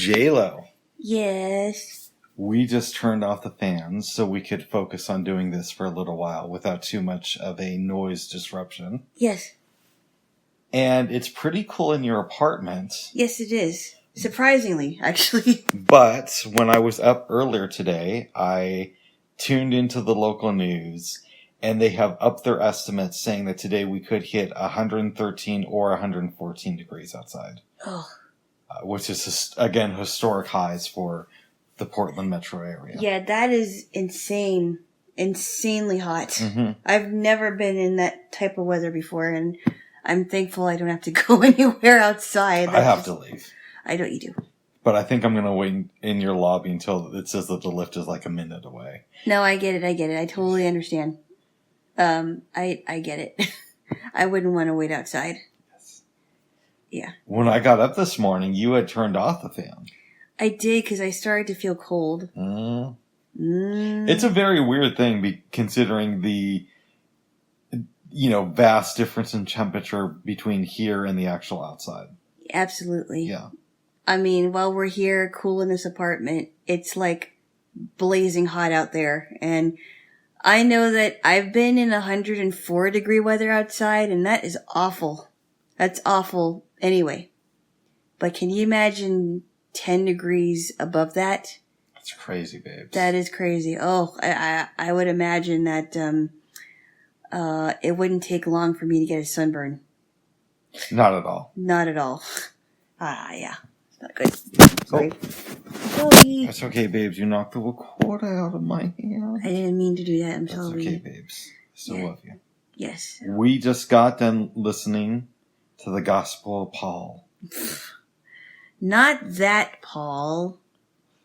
Jaylo. Yes. We just turned off the fans so we could focus on doing this for a little while without too much of a noise disruption. Yes. And it's pretty cool in your apartment. Yes, it is. Surprisingly, actually. But when I was up earlier today, I tuned into the local news, and they have upped their estimates saying that today we could hit 113 or 114 degrees outside. Oh. Which is, again, historic highs for the Portland metro area. Yeah, that is insane. Insanely hot. Mm-hmm. I've never been in that type of weather before, and I'm thankful I don't have to go anywhere outside. I have to leave. I know you do. But I think I'm going to wait in your lobby until it says that the lift is like a minute away. No, I get it. I totally understand. I get it. I wouldn't want to wait outside. Yes. Yeah. When I got up this morning, you had turned off the fan. I did, because I started to feel cold. It's a very weird thing, considering the, vast difference in temperature between here and the actual outside. Absolutely. Yeah. I mean, while we're here cool in this apartment, it's like blazing hot out there. And I know that I've been in 104 degree weather outside, and that is awful. That's awful anyway. But can you imagine 10 degrees above that? That's crazy, babes. That is crazy. Oh, I would imagine that it wouldn't take long for me to get a sunburn. Not at all. Not at all. Yeah. It's not good. Sorry. Oh. Sorry. That's okay, babes. You knocked the recorder out of my hand. I didn't mean to do that. I'm That's sorry. okay, babes. I still love you. Yes. We just got done listening to the Gospel of Paul. Not that Paul.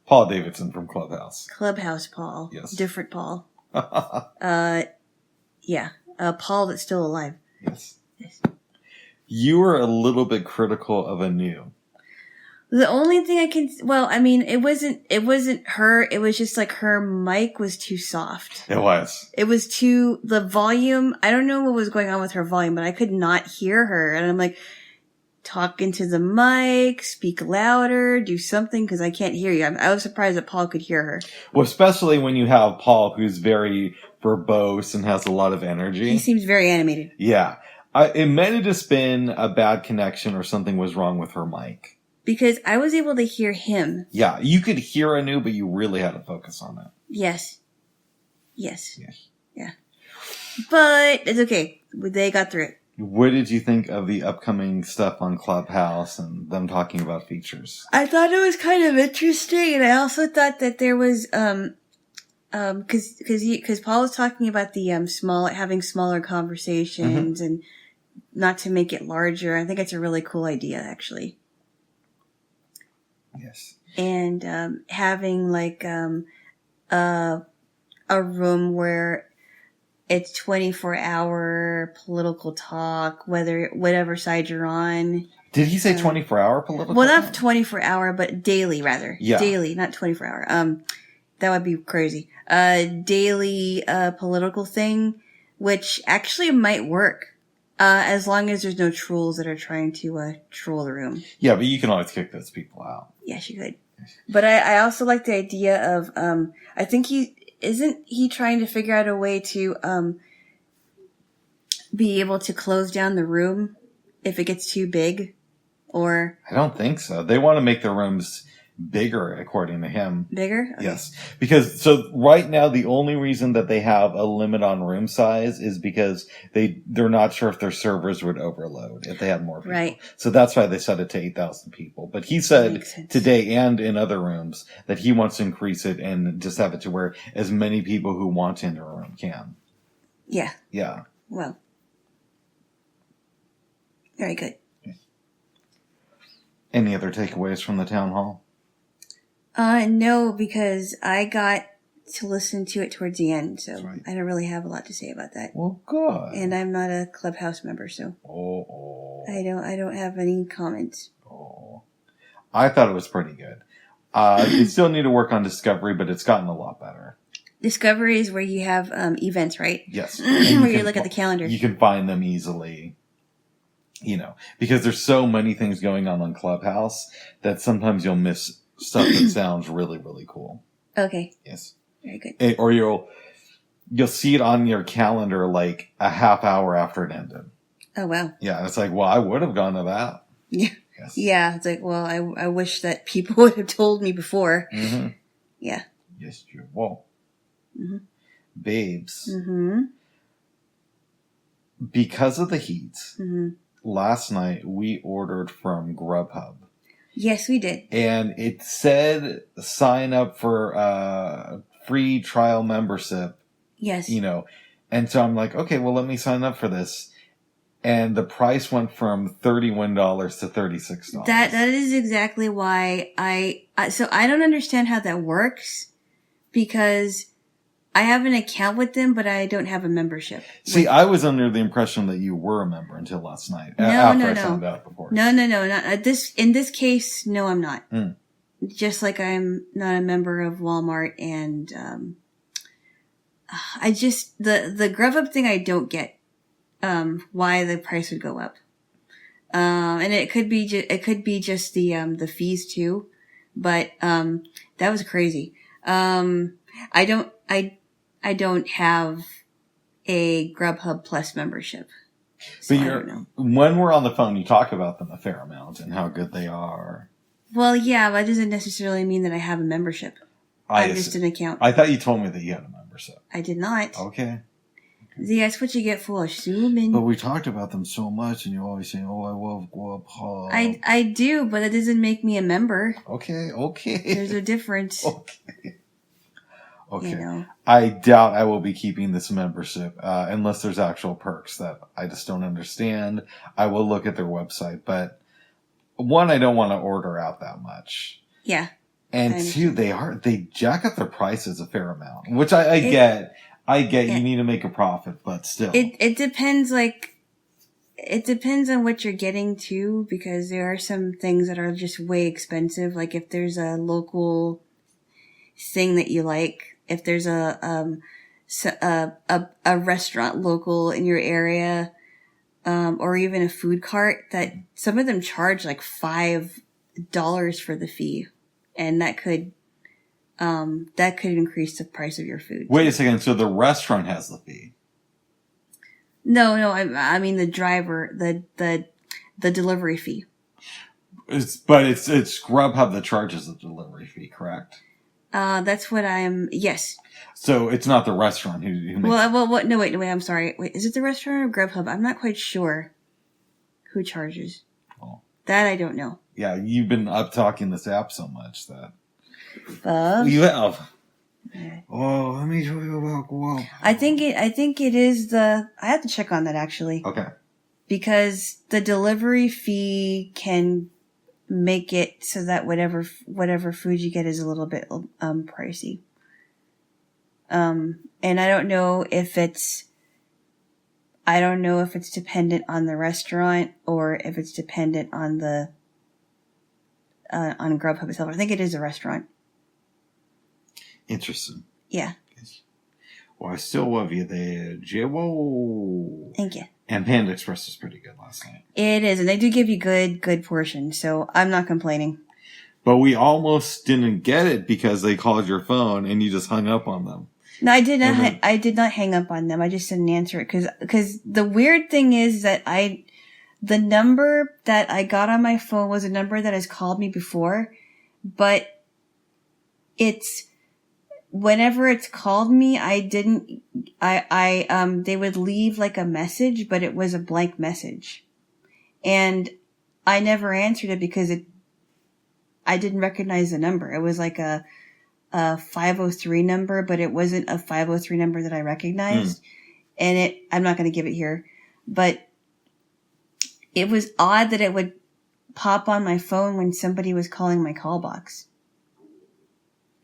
Paul Davidson from Clubhouse. Clubhouse Paul. Yes. Different Paul. Yeah. Paul that's still alive. Yes. Yes. You were a little bit critical of Anu. The only thing it wasn't her. It was just like her mic was too soft. It was. It was the volume. I don't know what was going on with her volume, but I could not hear her. And I'm like, talk into the mic, speak louder, do something, because I can't hear you. I was surprised that Paul could hear her. Well, especially when you have Paul, who's very verbose and has a lot of energy. He seems very animated. Yeah. It might have just been a bad connection or something was wrong with her mic. Because I was able to hear him. Yeah, you could hear Anu, but you really had to focus on it. Yes. Yeah. But it's okay. They got through it. What did you think of the upcoming stuff on Clubhouse and them talking about features? I thought it was kind of interesting, and I also thought that there was because Paul was talking about the having smaller conversations and not to make it larger. I think it's a really cool idea, actually. Yes. And having like a room where it's 24-hour political talk, whatever side you're on. Did he say 24-hour political? Well, not 24-hour, but daily rather. Yeah. Daily, not 24-hour. That would be crazy. Daily political thing, which actually might work. As long as there's no trolls that are trying to troll the room. Yeah, but you can always kick those people out. Yes, you could. But I also like the idea of I think isn't he trying to figure out a way to be able to close down the room if it gets too big? Or I don't think so. They want to make their rooms bigger, according to him. Bigger? Okay. Yes. Because, so right now, the only reason that they have a limit on room size is because they're not sure if their servers would overload if they had more people. Right. So that's why they set it to 8,000 people. But he said today and in other rooms that he wants to increase it and just have it to where as many people who want to enter a room can. Yeah. Yeah. Well. Very good. Any other takeaways from the town hall? No, because I got to listen to it towards the end, so right. I don't really have a lot to say about that. Well, good. And I'm not a Clubhouse member, so I don't have any comments. Oh, I thought it was pretty good. You still need to work on Discovery, but it's gotten a lot better. Discovery is where you have events, right? Yes. Where you look at the calendar. You can find them easily. Because there's so many things going on Clubhouse that sometimes you'll miss stuff that sounds really, really cool. Okay. Yes. Very good. Or you'll see it on your calendar like a half hour after it ended. Oh, wow. Yeah, it's like, well, I would have gone to that. Yeah. Yes. Yeah, it's like, well, I wish that people would have told me before. Mm-hmm. Yeah. Yes, you will. Mm-hmm. Babes. Mm-hmm. Because of the heat, Mm-hmm. last night we ordered from Grubhub. Yes, we did. And it said sign up for a free trial membership. Yes. You know, and so I'm like, okay, well, let me sign up for this. And the price went from $31 to $36. That is exactly why so I don't understand how that works, because I have an account with them, but I don't have a membership. See, I was under the impression that you were a member until last night. No, after I signed up, of course. No. Not, in this case, no, I'm not. Mm. Just like I'm not a member of Walmart, and I just the Grubhub thing I don't get. Why the price would go up. And it could be just the fees too, but that was crazy. I don't have a Grubhub Plus membership. So But when we're on the phone, you talk about them a fair amount and how good they are. Well, yeah, but that doesn't necessarily mean that I have a membership. I'm just an account. I thought you told me that you had a membership. I did not. Okay. See, that's what you get for assuming. But we talked about them so much, and you always say, "Oh, I love Grubhub." I do, but that doesn't make me a member. Okay. There's a difference. Okay. You know. I doubt I will be keeping this membership unless there's actual perks that I just don't understand. I will look at their website, but one, I don't want to order out that much. Yeah. And two, they jack up their prices a fair amount, which I get. I get you need to make a profit, but still. It depends, it depends on what you're getting too, because there are some things that are just way expensive. Like if there's a local thing that you like, if there's a restaurant local in your area, or even a food cart, that some of them charge like $5 for the fee. And that could increase the price of your food. Wait a second. So the restaurant has the fee? No. I mean the driver, the delivery fee. It's Grubhub that charges the delivery fee, correct? That's what yes. So it's not the restaurant who makes What? No, wait. I'm sorry. Wait, is it the restaurant or Grubhub? I'm not quite sure who charges. Oh. That I don't know. Yeah, you've been up talking this app so much that. You have. Oh, let me tell you about Grubhub. I think it is I have to check on that actually. Okay. Because the delivery fee can make it so that whatever food you get is a little bit pricey. And I don't know if it's dependent on the restaurant or if it's dependent on the on Grubhub itself. I think it is a restaurant. Interesting. Yeah. Well, I still love you there, Jaylo. Thank you. And Panda Express was pretty good last night. It is, and they do give you good portions, so I'm not complaining. But we almost didn't get it because they called your phone and you just hung up on them. No, I did not. I did not hang up on them. I just didn't answer it because the weird thing is that the number that I got on my phone was a number that has called me before, but whenever it's called me, they would leave like a message, but it was a blank message. And I never answered it because I didn't recognize the number. It was like a 503 number, but it wasn't a 503 number that I recognized. And I'm not going to give it here, but it was odd that it would pop on my phone when somebody was calling my call box.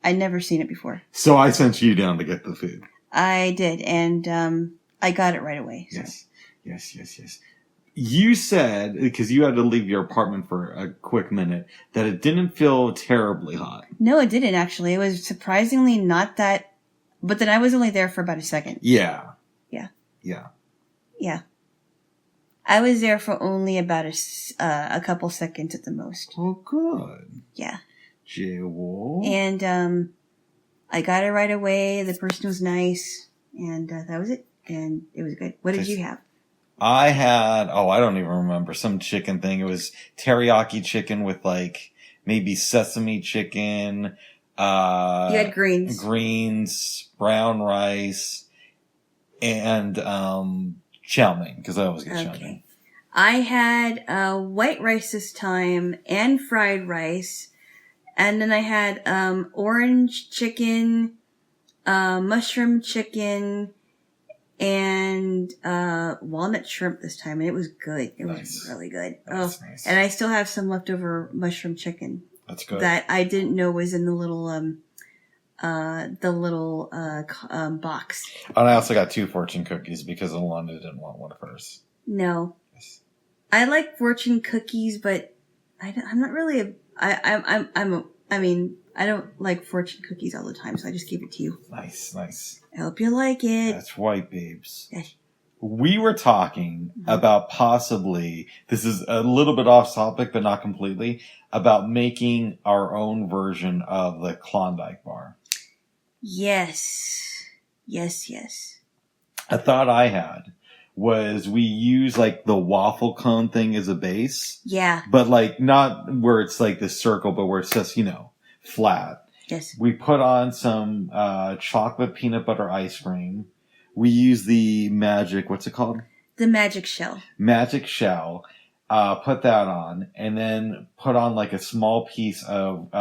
I'd never seen it before. So I sent you down to get the food. I did, and I got it right away. So. Yes. You said, because you had to leave your apartment for a quick minute, that it didn't feel terribly hot. No, it didn't actually. It was surprisingly not that, but then I was only there for about a second. Yeah. I was there for only about a couple seconds at the most. Oh, good. Yeah. Jaylo. And I got it right away. The person was nice, and that was it. And it was good. What did you have? I had, I don't even remember, some chicken thing. It was teriyaki chicken with like maybe sesame chicken. You had greens. Greens, brown rice, and chow mein, because I always get chow mein. I had white rice this time and fried rice. And then I had orange chicken, mushroom chicken, and walnut shrimp this time, and it was good. It was really good. Nice. And I still have some leftover mushroom chicken. That's good. That I didn't know was in the little box. And I also got 2 fortune cookies because Alana didn't want one of hers. No, I like fortune cookies, but I'm not really I don't like fortune cookies all the time, so I just give it to you. Nice. I hope you like it. That's right, babes. Yes. We were talking about possibly, this is a little bit off topic, but not completely, about making our own version of the Klondike bar. Yes. A thought I had was we use like the waffle cone thing as a base. Yeah. But like not where it's like this circle, but where it's just, flat. Yes. We put on some chocolate peanut butter ice cream. We use the magic, what's it called? The magic shell. Magic shell. Put that on, and then put on like a small piece of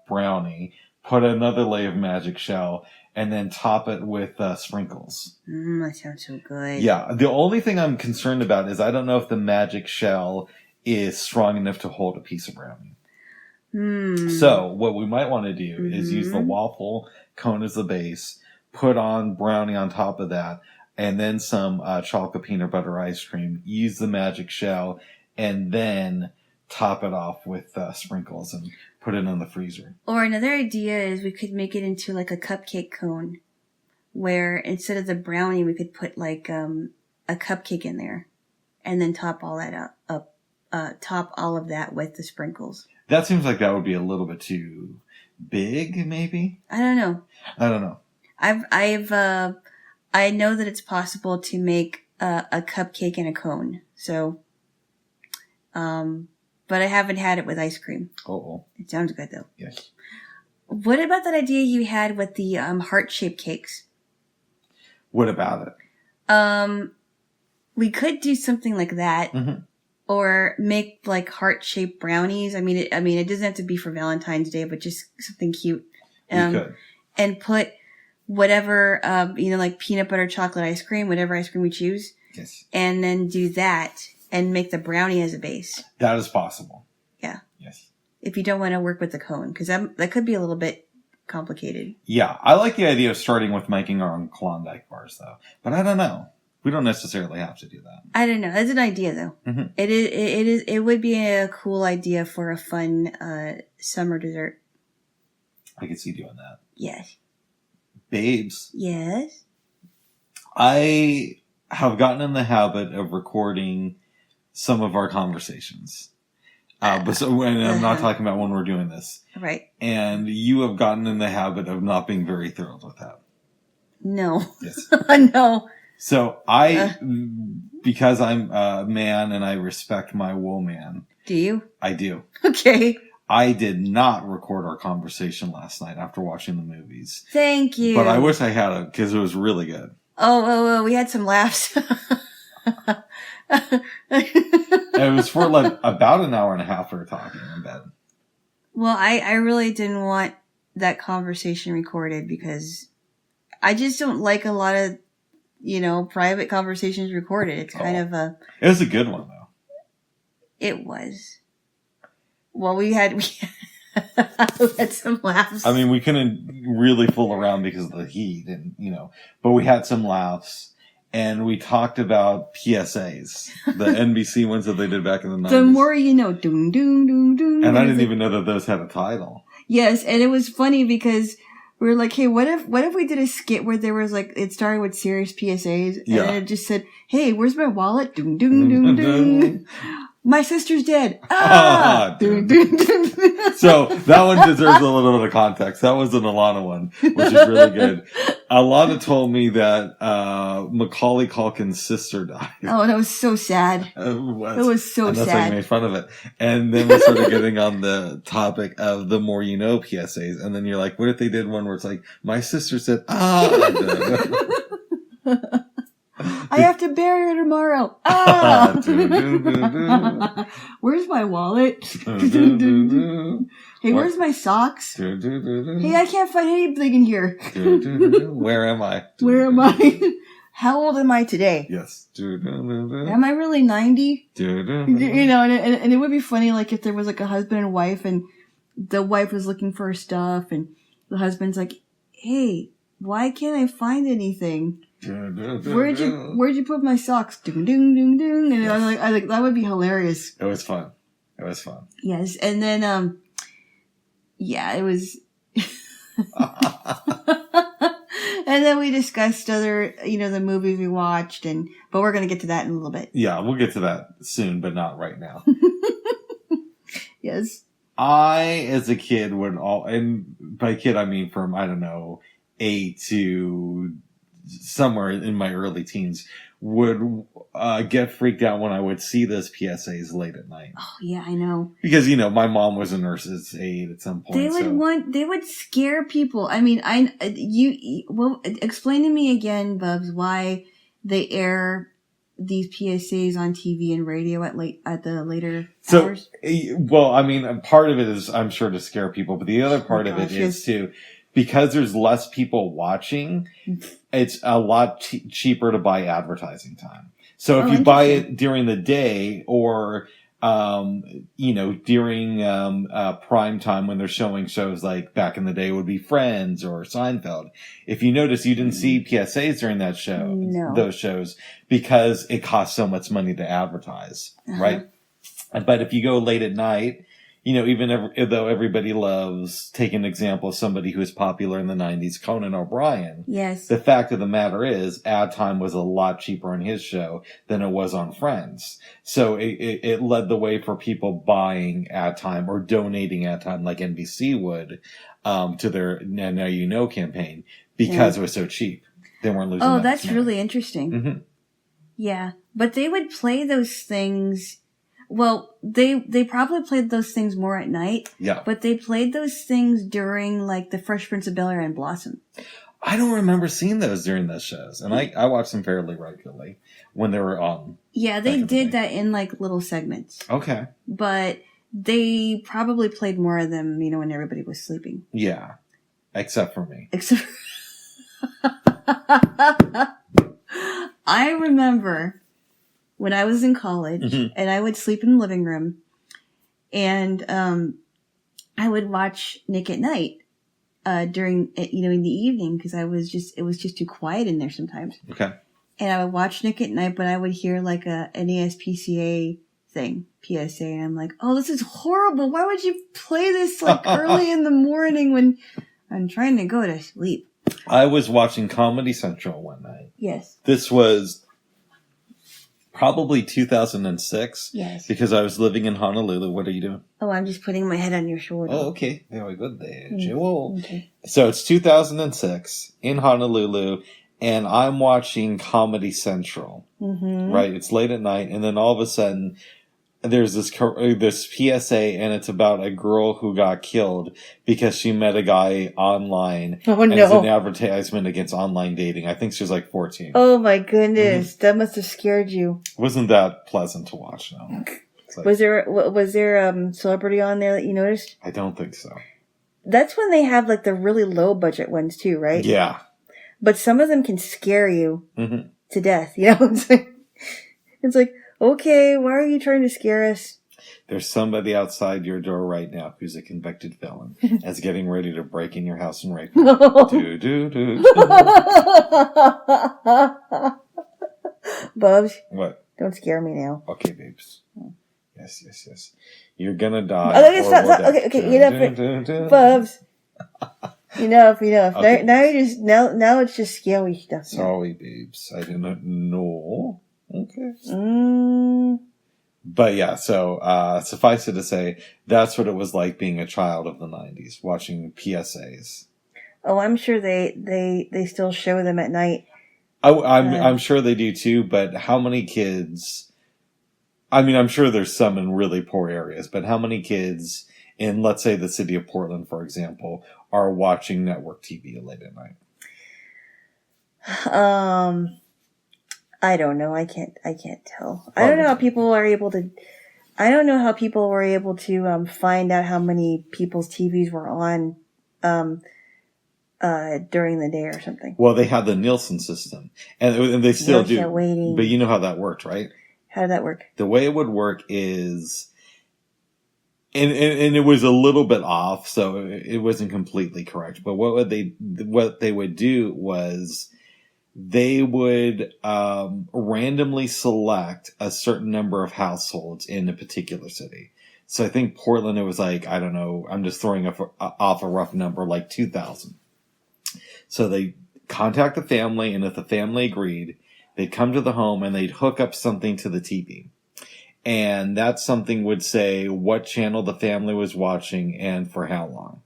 brownie. Put another layer of magic shell, and then top it with sprinkles. That sounds so good. Yeah. The only thing I'm concerned about is I don't know if the magic shell is strong enough to hold a piece of brownie. So what we might want to do is use the waffle cone as the base, put on brownie on top of that, and then some chocolate peanut butter ice cream, use the magic shell, and then top it off with sprinkles and put it in the freezer. Or another idea is we could make it into like a cupcake cone, where instead of the brownie, we could put like a cupcake in there, and then top all that top all of that with the sprinkles. That seems like that would be a little bit too big, maybe? I don't know. I know that it's possible to make a cupcake in a cone. So, but I haven't had it with ice cream. Oh. It sounds good though. Yes. What about that idea you had with the heart-shaped cakes? What about it? We could do something like that. Mm-hmm. Or make like heart-shaped brownies. I mean, it doesn't have to be for Valentine's Day, but just something cute. We could. And put whatever, like peanut butter chocolate ice cream, whatever ice cream we choose. Yes. And then do that and make the brownie as a base. That is possible. Yeah. Yes. If you don't want to work with the cone, because that could be a little bit complicated. Yeah. I like the idea of starting with making our own Klondike bars though, but I don't know. We don't necessarily have to do that. I don't know. It's an idea, though. Mm-hmm. It would be a cool idea for a fun summer dessert. I could see doing that. Yes. Babes. Yes. I have gotten in the habit of recording some of our conversations. But I'm not talking about when we're doing this. Right. And you have gotten in the habit of not being very thrilled with that. No. Yes. No. So because I'm a man and I respect my woman. Do you? I do. Okay. I did not record our conversation last night after watching the movies. Thank you. But I wish I had it because it was really good. Oh, we had some laughs. It was for like about an hour and a half we were talking in bed. Well, I really didn't want that conversation recorded because I just don't like a lot of private conversations recorded. It's kind of It was a good one, though. It was. Well, we had some laughs. I mean, we couldn't really fool around because of the heat, and but we had some laughs, and we talked about PSAs, the NBC ones that they did back in the 90s. The more you know, doom, doom, doom, doom. And I didn't even know that those had a title. Yes, and it was funny because we were like, hey, what if we did a skit where there was like, it started with serious PSAs, and it just said, hey, where's my wallet? Doom, doom, doom, doom. My sister's dead. Ah! So that one deserves a little bit of context. That was an Alana one, which is really good. Alana told me that Macaulay Culkin's sister died. Oh, that was so sad. It was so and that's sad. why you made fun of it. And then we started getting on the topic of the more you know PSAs. And then you're like, what if they did one where it's like, my sister said, I have to bury her tomorrow. Ah! Where's my wallet? Hey, where's my socks? Hey, I can't find anything in here. Where am I? Where am I? How old am I today? Yes. Am I really 90? You know, and it would be funny, like, if there was, like, a husband and wife, and the wife was looking for her stuff, and the husband's like, hey, why can't I find anything? Where'd you put my socks? Ding, ding, ding, ding. And I like, that would be hilarious. It was fun. Yes. And then, yeah, it was. And then we discussed other, the movies we watched, but we're going to get to that in a little bit. Yeah, we'll get to that soon, but not right now. Yes. I, as a kid, and by kid I mean from, I don't know, 8 to somewhere in my early teens, would get freaked out when I would see those PSAs late at night. Oh yeah, I know. Because my mom was a nurse's aide at some point. They would scare people. I mean, explain to me again, Bubs, why they air these PSAs on TV and radio at the later hours. Well, I mean, part of it is, I'm sure, to scare people, but the other part of it is too, because there's less people watching, it's a lot cheaper to buy advertising time. So if you buy it during the day or, during prime time when they're showing shows like back in the day would be Friends or Seinfeld. If you notice, you didn't see PSAs during those shows because it costs so much money to advertise, right? But if you go late at night, even though everybody loves, take an example of somebody who was popular in the 90s, Conan O'Brien. Yes. The fact of the matter is, ad time was a lot cheaper on his show than it was on Friends. So it led the way for people buying ad time or donating ad time like NBC would, to their Now You Know campaign because it was so cheap. They weren't losing Oh, that's really interesting. Mm-hmm. Yeah. But they would play those things. Well, they probably played those things more at night. Yeah. But they played those things during, like, The Fresh Prince of Bel-Air and Blossom. I don't remember seeing those during those shows. And I watched them fairly regularly when they were on. Yeah, they did that in, like, little segments. Okay. But they probably played more of them, when everybody was sleeping. Yeah. Except for me. I remember when I was in college, and I would sleep in the living room, and I would watch Nick at Night during, in the evening, because it was just too quiet in there sometimes. Okay. And I would watch Nick at Night, but I would hear like an ASPCA thing, PSA, and I'm like, oh, this is horrible. Why would you play this like early in the morning when I'm trying to go to sleep? I was watching Comedy Central one night. Yes. This was probably 2006. Yes. Because I was living in Honolulu. What are you doing? Oh, I'm just putting my head on your shoulder. Oh, okay. Very good there, Jaylo. Okay. So it's 2006 in Honolulu, and I'm watching Comedy Central. Mm-hmm. Right? It's late at night, and then all of a sudden, there's this PSA, and it's about a girl who got killed because she met a guy online. Oh, and no. it's an advertisement against online dating. I think she was like 14. Oh, my goodness. Mm-hmm. That must have scared you. Wasn't that pleasant to watch, no. Like, was there celebrity on there that you noticed? I don't think so. That's when they have like the really low budget ones too, right? Yeah. But some of them can scare you to death. It's like, okay, why are you trying to scare us? There's somebody outside your door right now who's a convicted felon that's getting ready to break in your house and rape you. Bubs. What? Don't scare me now. Okay, babes. Yes. You're gonna die. Okay, stop. Okay, enough. Bubs. Enough. Okay. Now it's just scary stuff. Sorry, babes. I didn't know. Okay. But yeah, so suffice it to say, that's what it was like being a child of the 90s, watching PSAs. Oh, I'm sure they still show them at night. I'm sure they do too, but how many kids... I mean, I'm sure there's some in really poor areas, but how many kids in, let's say, the city of Portland, for example, are watching network TV late at night? I don't know. I can't tell. I don't know how people are able to. I don't know how people were able to find out how many people's TVs were on during the day or something. Well, they had the Nielsen system, and they still do. Waiting. But you know how that worked, right? How did that work? The way it would work is, and it was a little bit off, so it wasn't completely correct. But what they would do was they would randomly select a certain number of households in a particular city. So I think Portland, it was like, I don't know, I'm just throwing off a rough number, like 2,000. So they contact the family, and if the family agreed, they'd come to the home and they'd hook up something to the TV. And that something would say what channel the family was watching and for how long.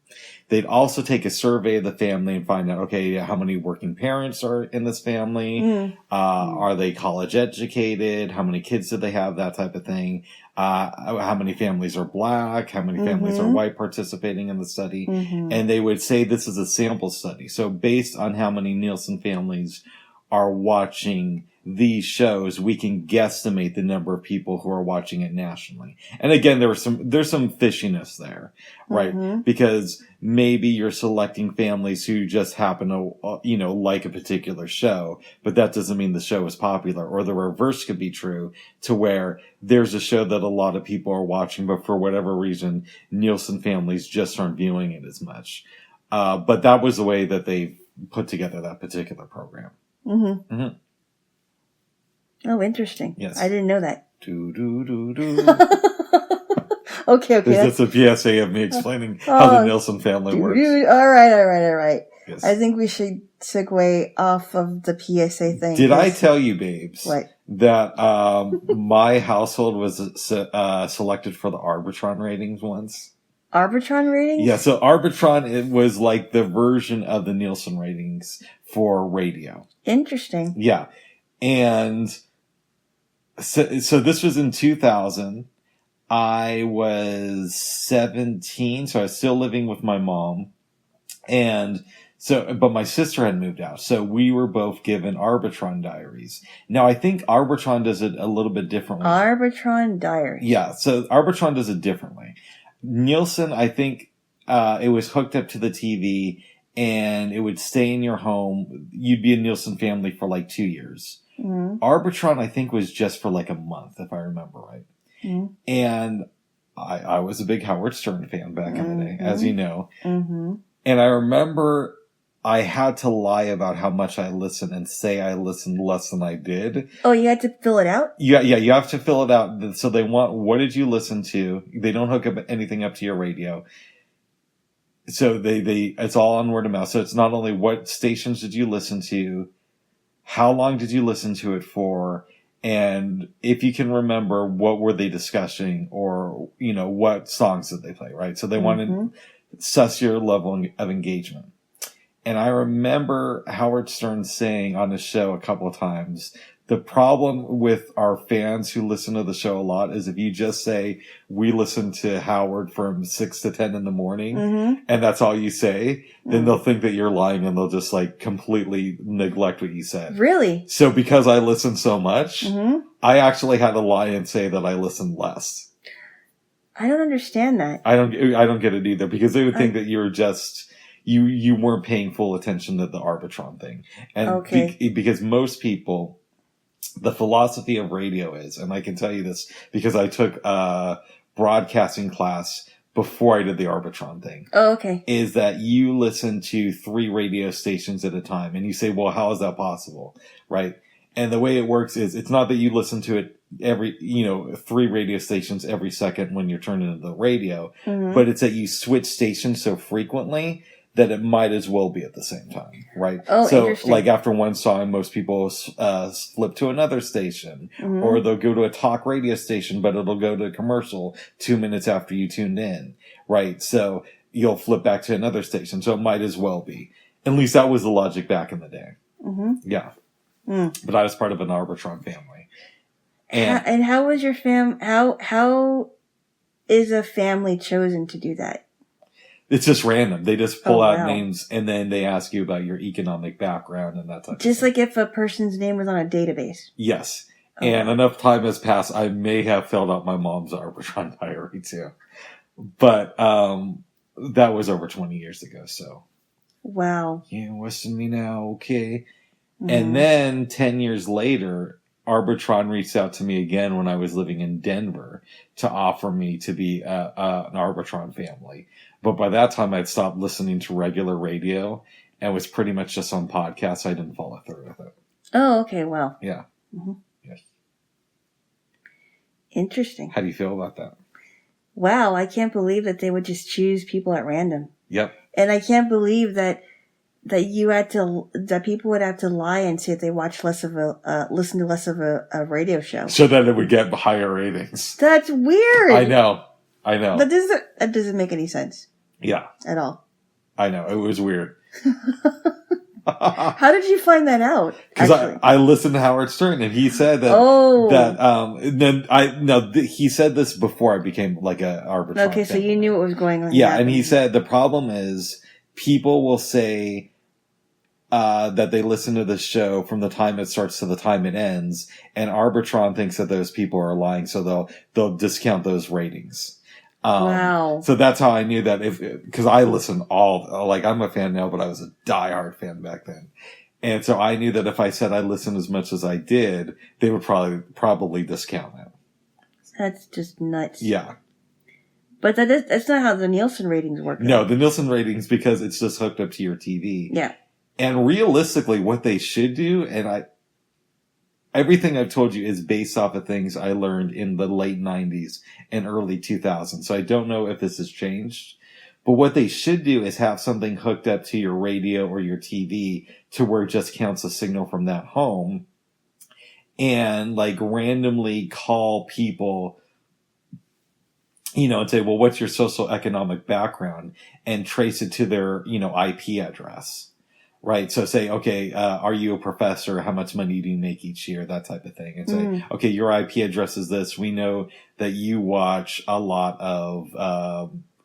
They'd also take a survey of the family and find out, okay, how many working parents are in this family? Are they college educated? How many kids do they have? That type of thing. How many families are black? How many families are white participating in the study? And they would say this is a sample study. So based on how many Nielsen families are watching these shows, we can guesstimate the number of people who are watching it nationally. And again, there's some fishiness there, right? Because maybe you're selecting families who just happen to, like a particular show, but that doesn't mean the show is popular. Or the reverse could be true, to where there's a show that a lot of people are watching, but for whatever reason, Nielsen families just aren't viewing it as much. But that was the way that they put together that particular program. Oh, interesting. Yes. I didn't know that. Do. Okay. That's a PSA of me explaining how the Nielsen family works. All right. Yes. I think we should segue off of the PSA thing. Did I tell you, babes, what? that my household was selected for the Arbitron ratings once? Arbitron ratings? Yeah, so Arbitron, it was like the version of the Nielsen ratings for radio. Interesting. Yeah. And so this was in 2000. I was 17, so I was still living with my mom. And so, but my sister had moved out. So we were both given Arbitron diaries. Now, I think Arbitron does it a little bit differently. Arbitron diaries. Yeah, so Arbitron does it differently. Nielsen, I think, it was hooked up to the TV and it would stay in your home. You'd be a Nielsen family for like 2 years. Arbitron, I think, was just for like a month, if I remember right. And I was a big Howard Stern fan back in the day, as you know. And I remember I had to lie about how much I listened and say I listened less than I did. Oh, you had to fill it out? Yeah, you have to fill it out. So they want, what did you listen to? They don't hook up anything up to your radio. So they it's all on word of mouth. So it's not only what stations did you listen to, how long did you listen to it for, and if you can remember, what were they discussing, or, what songs did they play, right? So they wanted to suss your level of engagement. And I remember Howard Stern saying on his show a couple of times, the problem with our fans who listen to the show a lot is if you just say, we listen to Howard from 6 to 10 in the morning, and that's all you say, then they'll think that you're lying and they'll just like completely neglect what you said. Really? So because I listen so much, I actually had to lie and say that I listened less. I don't understand that. I don't get it either, because they would think that you're just... You weren't paying full attention to the Arbitron thing. And because most people, the philosophy of radio is, and I can tell you this because I took a broadcasting class before I did the Arbitron thing. Oh, okay. Is that you listen to 3 radio stations at a time. And you say, well, how is that possible? Right? And the way it works is, it's not that you listen to it every, 3 radio stations every second when you're turning into the radio, but it's that you switch stations so frequently that it might as well be at the same time, right? Oh, so, interesting. like after one song, most people flip to another station, or they'll go to a talk radio station, but it'll go to a commercial 2 minutes after you tuned in, right? So you'll flip back to another station. So it might as well be. At least that was the logic back in the day. Yeah. But I was part of an Arbitron family. And how was your how is a family chosen to do that? It's just random. They just pull out names and then they ask you about your economic background and that type of thing. Just like if a person's name was on a database. Yes. Enough time has passed, I may have filled out my mom's Arbitron diary too. But that was over 20 years ago, so. Wow. Yeah, listen to me now, okay. And then 10 years later, Arbitron reached out to me again when I was living in Denver to offer me to be an Arbitron family. But by that time, I'd stopped listening to regular radio and was pretty much just on podcasts. I didn't follow through with it. Oh, okay. Well. Yeah. Yes. Interesting. How do you feel about that? Wow, I can't believe that they would just choose people at random. Yep. And I can't believe that people would have to lie and say that they watch listen to less of a radio show. So that it would get higher ratings. That's weird. I know. That doesn't make any sense. Yeah. At all. I know. It was weird. How did you find that out? Because I listened to Howard Stern and he said that he said this before I became like a Arbitron. Okay, so you knew what was going on. Yeah, and he said the problem is people will say that they listen to the show from the time it starts to the time it ends, and Arbitron thinks that those people are lying, so they'll discount those ratings. Wow. So that's how I knew that because I listen I'm a fan now, but I was a diehard fan back then. And so I knew that if I said I listened as much as I did, they would probably discount it. That's just nuts. Yeah. But that's not how the Nielsen ratings work. No, the Nielsen ratings, because it's just hooked up to your TV. Yeah. And realistically, what they should do, and everything I've told you is based off of things I learned in the late 90s and early 2000s. So I don't know if this has changed. But what they should do is have something hooked up to your radio or your TV to where it just counts a signal from that home and like randomly call people, and say, well, what's your socioeconomic background, and trace it to their, IP address. Right. So say, okay, are you a professor? How much money do you make each year? That type of thing. And say, okay, your IP address is this. We know that you watch a lot of,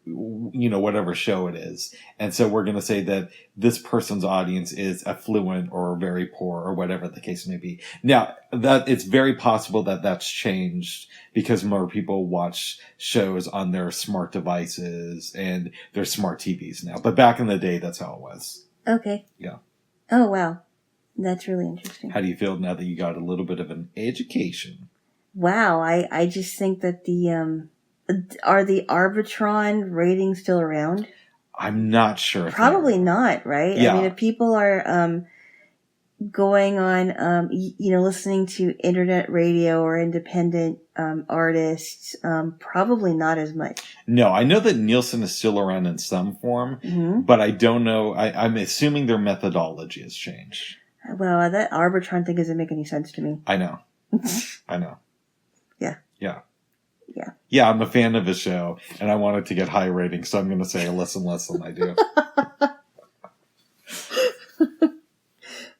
whatever show it is. And so we're going to say that this person's audience is affluent or very poor or whatever the case may be. Now, that it's very possible that that's changed because more people watch shows on their smart devices and their smart TVs now. But back in the day, that's how it was. Okay. Yeah. Oh, wow. That's really interesting. How do you feel now that you got a little bit of an education? Wow. I just think that are the Arbitron ratings still around? I'm not sure. Probably not, right? Yeah. I mean, if people are going on, listening to internet radio or independent artists, probably not as much. No, I know that Nielsen is still around in some form, but I don't know. I'm assuming their methodology has changed. Well, that Arbitron thing doesn't make any sense to me. I know. I know. Yeah. Yeah. Yeah. Yeah, I'm a fan of the show, and I want it to get high ratings, so I'm going to say less and less than I do.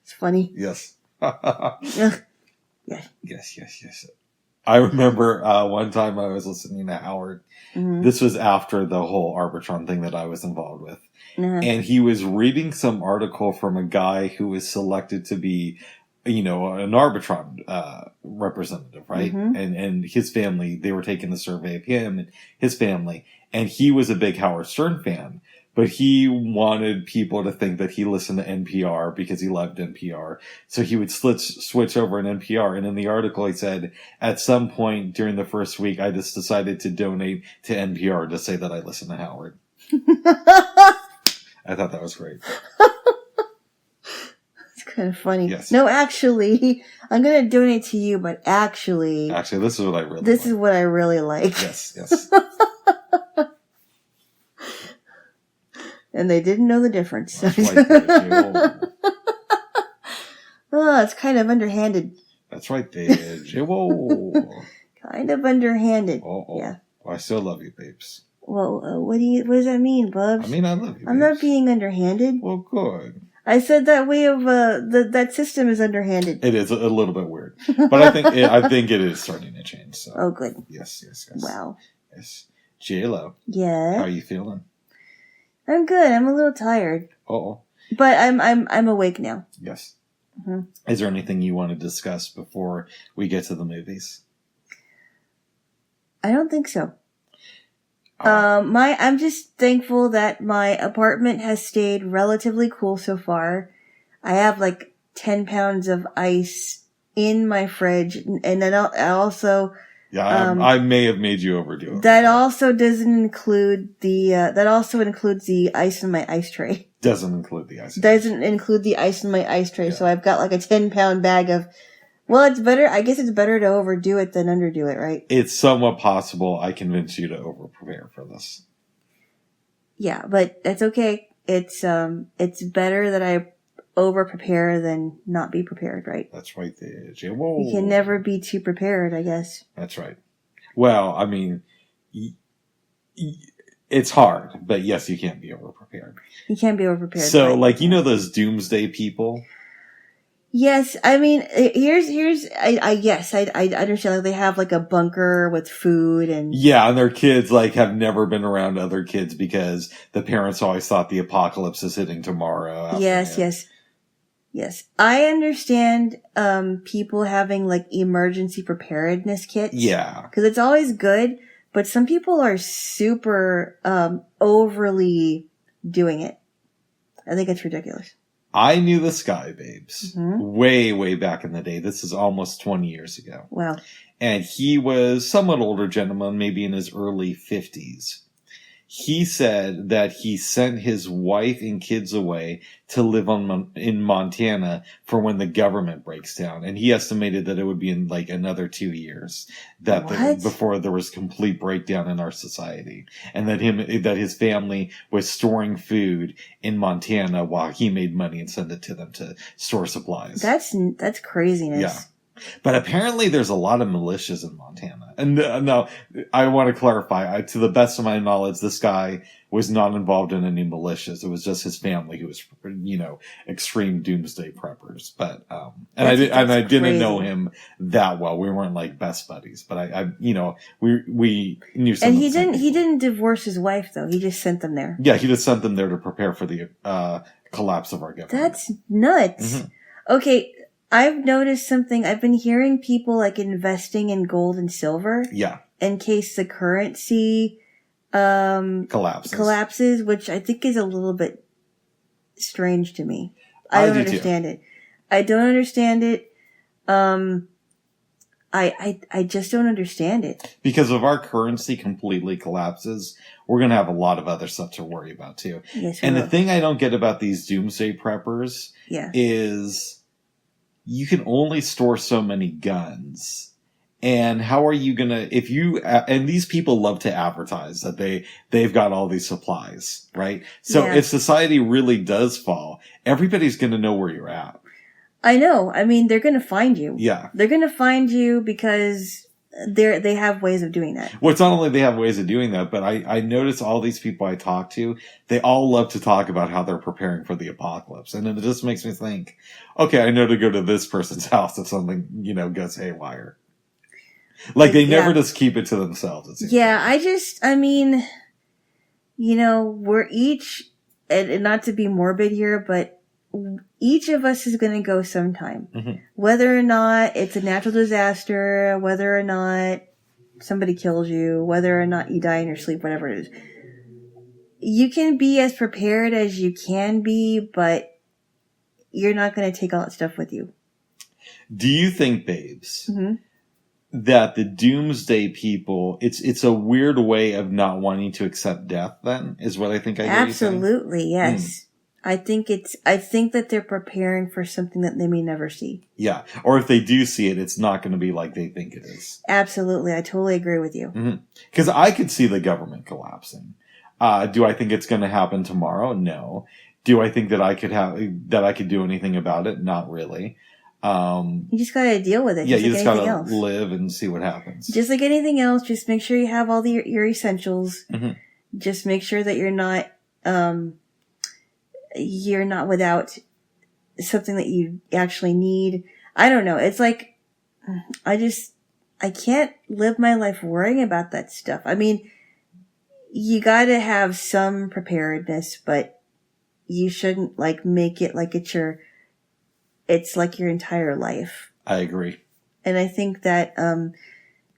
It's funny. Yes. Yeah. Yes. I remember one time I was listening to Howard. This was after the whole Arbitron thing that I was involved with. And he was reading some article from a guy who was selected to be, an Arbitron representative, right? And his family, they were taking a survey of him and his family. And he was a big Howard Stern fan. But he wanted people to think that he listened to NPR because he loved NPR. So he would switch over in NPR. And in the article, he said, at some point during the first week, I just decided to donate to NPR to say that I listen to Howard. I thought that was great. It's kind of funny. Yes. No, actually, I'm going to donate to you, but actually, this is what I really like. This is what I really like. Yes. And they didn't know the difference. That's right there, Jaylo. Oh, it's kind of underhanded. That's right there, Jaylo. Kind of underhanded. Oh. Yeah. Well, I still love you, babes. Well, what does that mean, Bubs? I mean, I love you, I'm not being underhanded. Well, good. I said that way of that system is underhanded. It is a little bit weird, but I think it is starting to change. So. Oh, good. Yes. Wow. Yes. Jaylo. Yeah. How are you feeling? I'm good. I'm a little tired. Oh. But I'm awake now. Yes. Mm-hmm. Is there anything you want to discuss before we get to the movies? I don't think so. I'm just thankful that my apartment has stayed relatively cool so far. I have like 10 pounds of ice in my fridge, and then I also. Yeah, I may have made you overdo it. That also doesn't include that also includes the ice in my ice tray. Doesn't include the ice. Doesn't include the ice in my ice tray. Yeah. So I've got like a 10-pound bag of. Well, it's better. I guess it's better to overdo it than underdo it, right? It's somewhat possible I convinced you to over-prepare for this. Yeah, but that's okay. It's better that I over-prepare than not be prepared, right? That's right there, Jaylo. You can never be too prepared, I guess. That's right. Well, I mean, it's hard, but yes, you can't be over-prepared. You can't be over-prepared. So, right? Like, you know those doomsday people? Yes, I mean, I understand. Like, they have like a bunker with food and. Yeah, and their kids like have never been around other kids because the parents always thought the apocalypse is hitting tomorrow. Yes. I understand people having like emergency preparedness kits. Yeah, because it's always good, but some people are super overly doing it. I think it's ridiculous. I knew this guy, babes, way back in the day. This is almost 20 years ago. Wow. And he was somewhat older gentleman, maybe in his early 50s. He said that he sent his wife and kids away to live in Montana for when the government breaks down. And he estimated that it would be in like another 2 years before there was complete breakdown in our society. And that his family was storing food in Montana while he made money and sent it to them to store supplies. That's craziness. Yeah. But apparently there's a lot of militias in Montana. And no, I want to clarify. To the best of my knowledge, this guy was not involved in any militias. It was just his family who was, extreme doomsday preppers. But, I didn't know him that well. We weren't like best buddies, but we knew some. And he didn't divorce his wife though. He just sent them there. Yeah, he just sent them there to prepare for the, collapse of our government. That's nuts. Mm-hmm. Okay. I've noticed something. I've been hearing people like investing in gold and silver. Yeah. In case the currency collapses, which I think is a little bit strange to me. I don't understand it. I don't understand it. I just don't understand it. Because if our currency completely collapses, we're going to have a lot of other stuff to worry about too. Yes, and the thing I don't get about these doomsday preppers is you can only store so many guns. And how are you going to, and these people love to advertise that they've got all these supplies, right? So if society really does fall, everybody's going to know where you're at. I know. I mean, they're going to find you. Yeah. They're going to find you because they have ways of doing that. Well, it's not only they have ways of doing that, but I notice all these people I talk to, they all love to talk about how they're preparing for the apocalypse. And it just makes me think, okay, I know to go to this person's house if something, goes haywire. Like they never just keep it to themselves. Yeah, we're each, and not to be morbid here, but each of us is going to go sometime. Mm-hmm. Whether or not it's a natural disaster, whether or not somebody kills you, whether or not you die in your sleep, whatever it is. You can be as prepared as you can be, but you're not going to take all that stuff with you. Do you think, babes, that the doomsday people, it's a weird way of not wanting to accept death then, is what I think I hear Absolutely, you saying? Yes. I think that they're preparing for something that they may never see. Yeah. Or if they do see it, it's not going to be like they think it is. Absolutely. I totally agree with you. Because I could see the government collapsing. Do I think it's going to happen tomorrow? No. Do I think that I could do anything about it? Not really. You just gotta deal with it. Yeah, just you like just anything gotta else. live and see what happens. Just like anything else, just make sure you have all your essentials. Mm-hmm. Just make sure that you're not without something that you actually need. I don't know. It's like I can't live my life worrying about that stuff. I mean, you gotta have some preparedness, but you shouldn't like make it like it's like your entire life. I agree. And I think that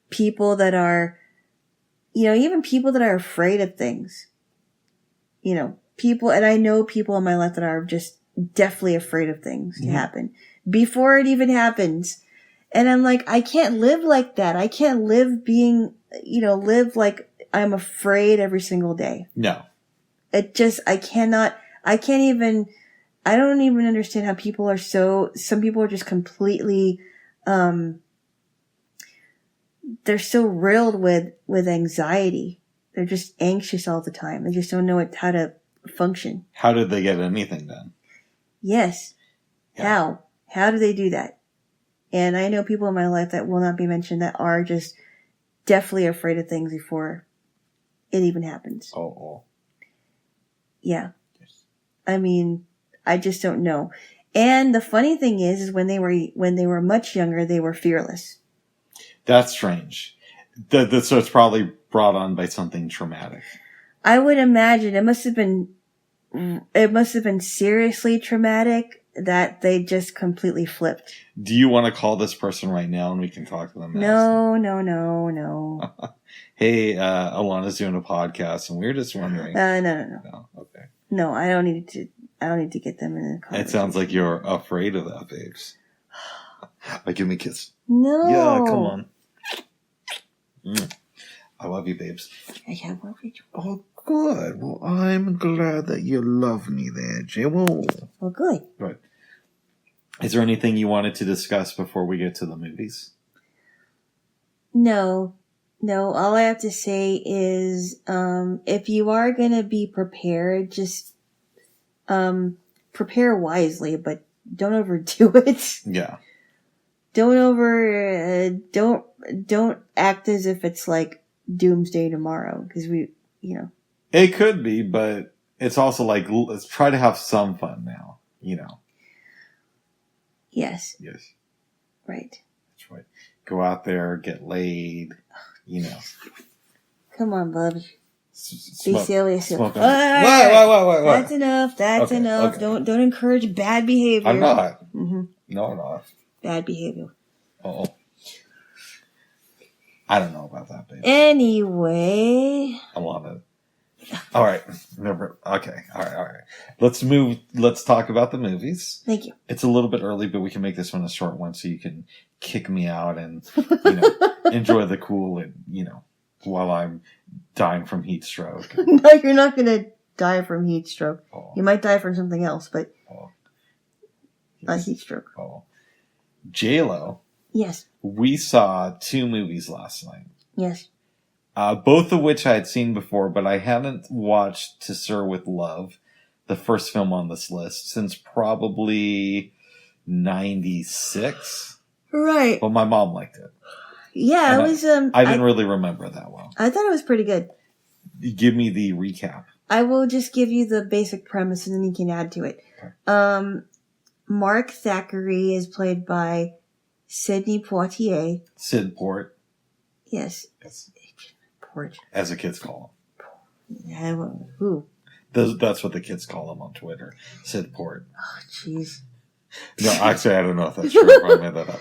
people that are, even people that are afraid of things, people, and I know people in my life that are just definitely afraid of things to happen before it even happens. And I'm like, I can't live like that. I can't live live like I'm afraid every single day. No. I don't even understand how people are some people are just completely, they're so riddled with anxiety. They're just anxious all the time. They just don't know how to function. How did they get anything done? Yes. Yeah. How do they do that? And I know people in my life that will not be mentioned that are just definitely afraid of things before it even happens. Oh. Yeah. Yes. I mean, I just don't know. And the funny thing is when they were much younger, they were fearless. That's strange. So it's probably brought on by something traumatic. I would imagine it must have been seriously traumatic that they just completely flipped. Do you want to call this person right now and we can talk to them? No. Hey, Alana's doing a podcast and we were just wondering. No. Okay. No, I don't need to get them in the conversation. It sounds like you're afraid of that, babes. Give me a kiss. No. Yeah, come on. I love you, babes. I love you. Oh, good. Well, I'm glad that you love me there, Jaylo. Well, good. Right. Is there anything you wanted to discuss before we get to the movies? No. All I have to say is, if you are going to be prepared, just prepare wisely, but don't overdo it. Yeah. Don't act as if it's like doomsday tomorrow, because It could be, but it's also like, let's try to have some fun now, Yes. Yes. Right. That's right. Go out there, get laid, Come on, bub. Be silly. What? That's enough. That's enough. Okay. Don't encourage bad behavior. I'm not. Mm-hmm. No, I'm not. Bad behavior. Oh. I don't know about that, babe. Anyway. I love it. All right. Okay. All right. Let's talk about the movies. Thank you. It's a little bit early, but we can make this one a short one so you can kick me out and, enjoy the cool and, while I'm dying from heat stroke. No, you're not going to die from heat stroke. Oh. You might die from something else, but not heat stroke. Oh. Jaylo. Yes. We saw 2 movies last night. Yes. Both of which I had seen before, but I hadn't watched To Sir With Love, the first film on this list, since probably 96. Right. But my mom liked it. Yeah, it was. I didn't really remember that well. I thought it was pretty good. Give me the recap. I will just give you the basic premise and then you can add to it. Okay. Mark Thackeray is played by Sidney Poitier. Sid Port. Yes. Port. As the kids call him. Who? That's what the kids call him on Twitter. Sid Port. Oh, jeez. No, actually, I don't know if that's true. I made that up.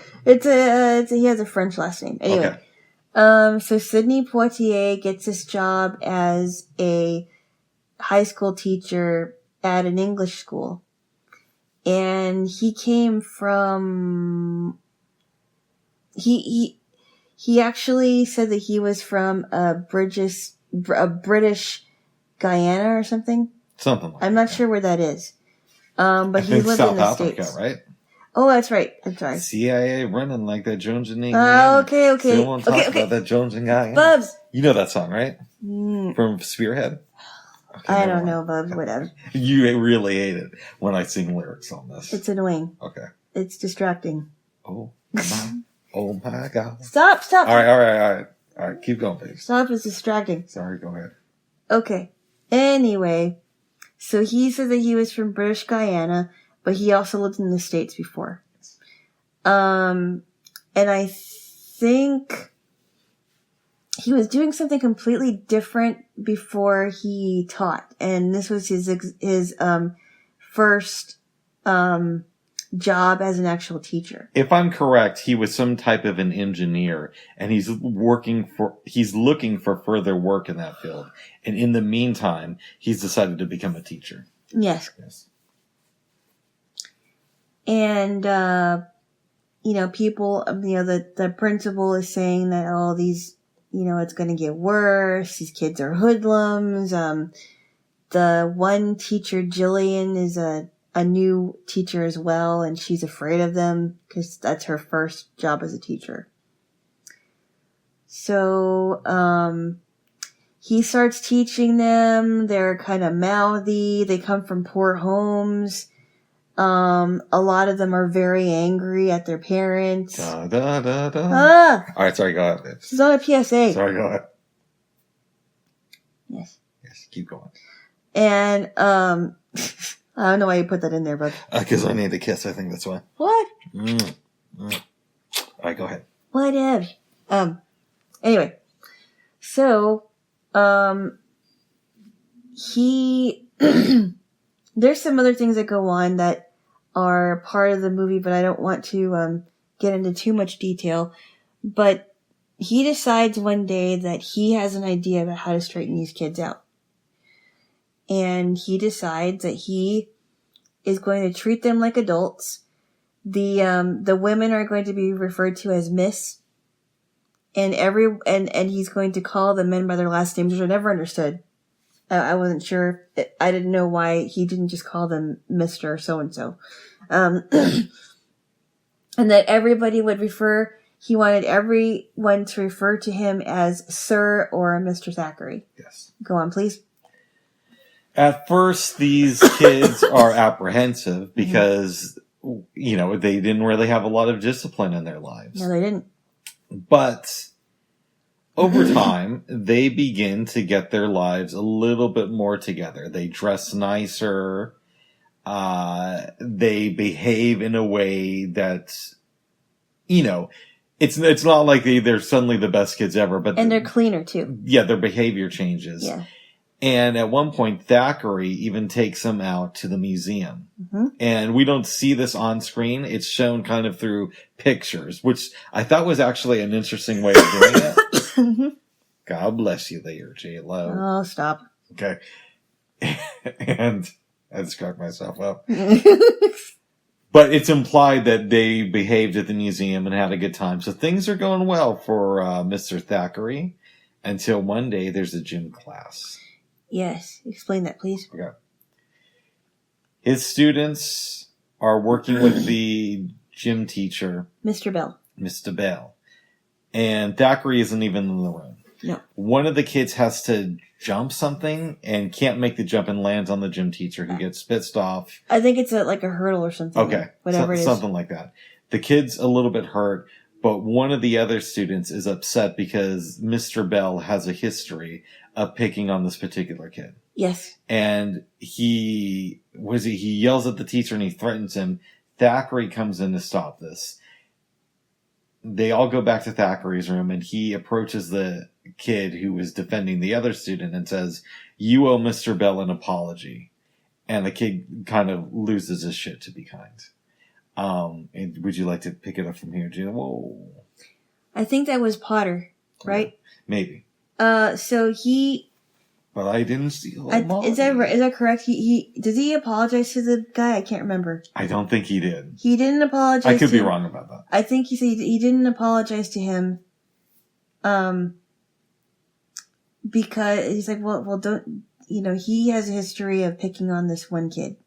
He has a French last name. Anyway. Okay. So Sidney Poitier gets his job as a high school teacher at an English school. And he came from, he actually said that he was from a British Guyana or something. Something like that. I'm not sure where that is. But he lived South in the Africa, States. Right? Oh, that's right. I'm sorry. CIA running like that Jones and okay. So you won't talk about that Jones and Guyana. Bubs. You know that song, right? From Spearhead? Okay, I never don't mind. know, but whatever. You really hate it when I sing lyrics on this. It's annoying. Okay. It's distracting. Oh my God. Stop. All right. Keep going, please. Stop, it's distracting. Sorry, go ahead. Okay. Anyway, so he said that he was from British Guyana, but he also lived in the States before. And I think he was doing something completely different before he taught, and this was his first job as an actual teacher. If I'm correct, he was some type of an engineer, and he's looking for further work in that field. And in the meantime, he's decided to become a teacher. Yes. And people, the principal is saying that all these, it's going to get worse. These kids are hoodlums. The one teacher, Jillian, is a new teacher as well, and she's afraid of them because that's her first job as a teacher. So, he starts teaching them. They're kind of mouthy. They come from poor homes. A lot of them are very angry at their parents. All right, sorry, go ahead. This is on a PSA. Sorry, go ahead. Yes, keep going. And, I don't know why you put that in there, but... Because I need a kiss, I think that's why. What? All right, go ahead. Whatever. Anyway. So, there's some other things that go on that are part of the movie, but I don't want to get into too much detail. But he decides one day that he has an idea about how to straighten these kids out. And he decides that he is going to treat them like adults. The women are going to be referred to as Miss. And he's going to call the men by their last names, which I never understood. I wasn't sure. I didn't know why he didn't just call them Mr. So-and-so. And that everybody would he wanted everyone to refer to him as Sir or Mr. Thackeray. Yes. Go on, please. At first, these kids are apprehensive because, they didn't really have a lot of discipline in their lives. No, they didn't. But over time, they begin to get their lives a little bit more together. They dress nicer. They behave in a way that, it's not like they're suddenly the best kids ever. And they're cleaner, too. Yeah, their behavior changes. Yeah. And at one point, Thackeray even takes them out to the museum. Mm-hmm. And we don't see this on screen. It's shown kind of through pictures, which I thought was actually an interesting way of doing it. Mm-hmm. God bless you there, Jaylo. Oh, stop. Okay. And I just cracked myself up. But it's implied that they behaved at the museum and had a good time. So things are going well for Mr. Thackeray until one day there's a gym class. Yes. Explain that, please. Okay. His students are working with the gym teacher. Mr. Bell. And Thackeray isn't even in the room. No. One of the kids has to jump something and can't make the jump and lands on the gym teacher who gets pissed off. I think it's like a hurdle or something. Okay. Whatever it is. Something like that. The kid's a little bit hurt, but one of the other students is upset because Mr. Bell has a history of picking on this particular kid. Yes. And he yells at the teacher and he threatens him. Thackeray comes in to stop this. They all go back to Thackeray's room and he approaches the kid who was defending the other student and says, "You owe Mr. Bell an apology." And the kid kind of loses his shit, to be kind. And would you like to pick it up from here, Jaylo? Whoa. I think that was Potter, right? Yeah, maybe. So he... But I didn't steal is that correct? Did he apologize to the guy? I can't remember. I don't think he did. He didn't apologize. I could be wrong about that. I think he said he didn't apologize to him, because he's like, well, don't, he has a history of picking on this one kid,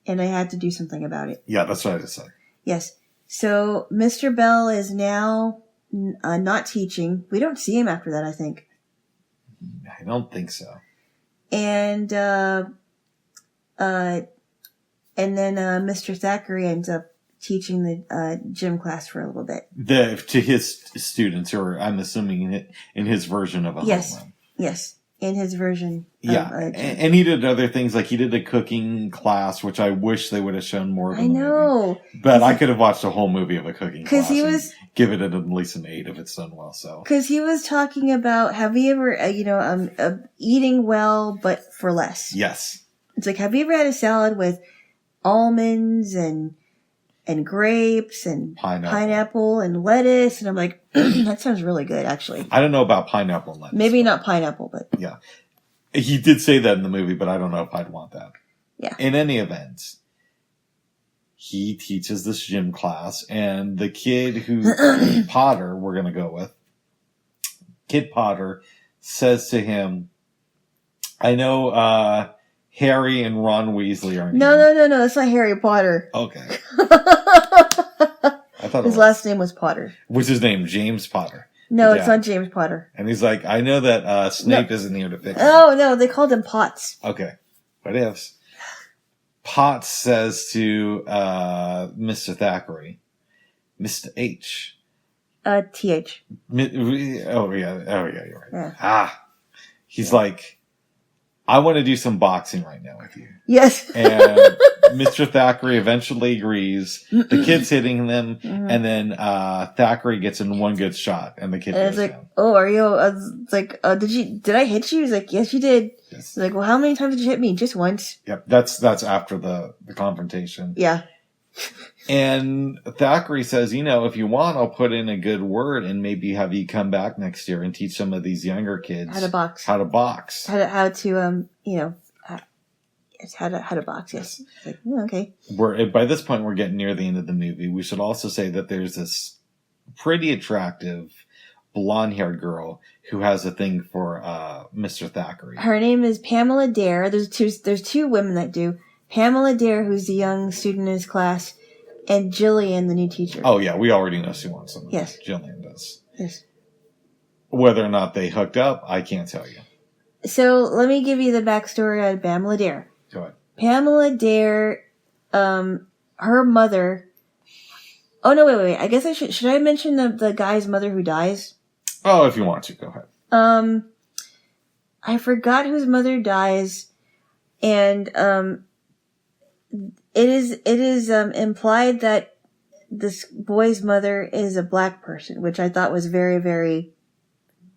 and I had to do something about it. Yeah, that's what I just said. Yes. So Mr. Bell is now not teaching. We don't see him after that, I think. I don't think so. And then Mr. Thackeray ends up teaching the gym class for a little bit. To his students, or I'm assuming in his version of a homeroom. Yes, in his version. Yeah, and he did other things, like he did a cooking class, which I wish they would have shown more of in the movie. But I could have watched a whole movie of a cooking class and give it at least an 8 if it's done well. So, because he was talking about, have you ever, eating well but for less? Yes. It's like, have you ever had a salad with almonds and grapes and pineapple and lettuce? And I'm like, that sounds really good, actually. I don't know about pineapple and lettuce. Maybe not pineapple, but yeah. He did say that in the movie, but I don't know if I'd want that. Yeah. In any event, he teaches this gym class, and the kid who, Potter, we're going to go with, Kid Potter, says to him, I know Harry and Ron Weasley are No, it's not Harry Potter. Okay. I thought his last name was Potter. What's his name? James Potter. No, it's not James Potter. And he's like, I know that Snape isn't here to fix him. Oh, no, they called him Potts. Okay. What ifs? Potts says to Mr. Thackeray, Mr. H. TH. Oh, yeah, you're right. Yeah. He's like, I want to do some boxing right now with you. Yes. And Mr. Thackeray eventually agrees. The kid's hitting them, and then Thackeray gets in one good shot, and the kid goes like, down. Oh, are you? It's like, did I hit you? He's like, yes, you did. Yes. He's like, well, how many times did you hit me? Just once. Yep, that's after the confrontation. Yeah. And Thackeray says, if you want, I'll put in a good word and maybe have you come back next year and teach some of these younger kids how to box. How to box. How to box. Yes. Like, okay. By this point, we're getting near the end of the movie. We should also say that there's this pretty attractive blonde-haired girl who has a thing for Mr. Thackeray. Her name is Pamela Dare. There's two women that do. Pamela Dare, who's the young student in his class, and Jillian, the new teacher. Oh, yeah, we already know she wants something. Yes. Jillian does. Yes. Whether or not they hooked up, I can't tell you. So, let me give you the backstory on Pamela Dare. Go ahead. Pamela Dare, her mother... Oh, no, wait. I guess I should I mention the guy's mother who dies? Oh, if you want to, go ahead. I forgot whose mother dies, and, it is implied that this boy's mother is a black person, which I thought was very, very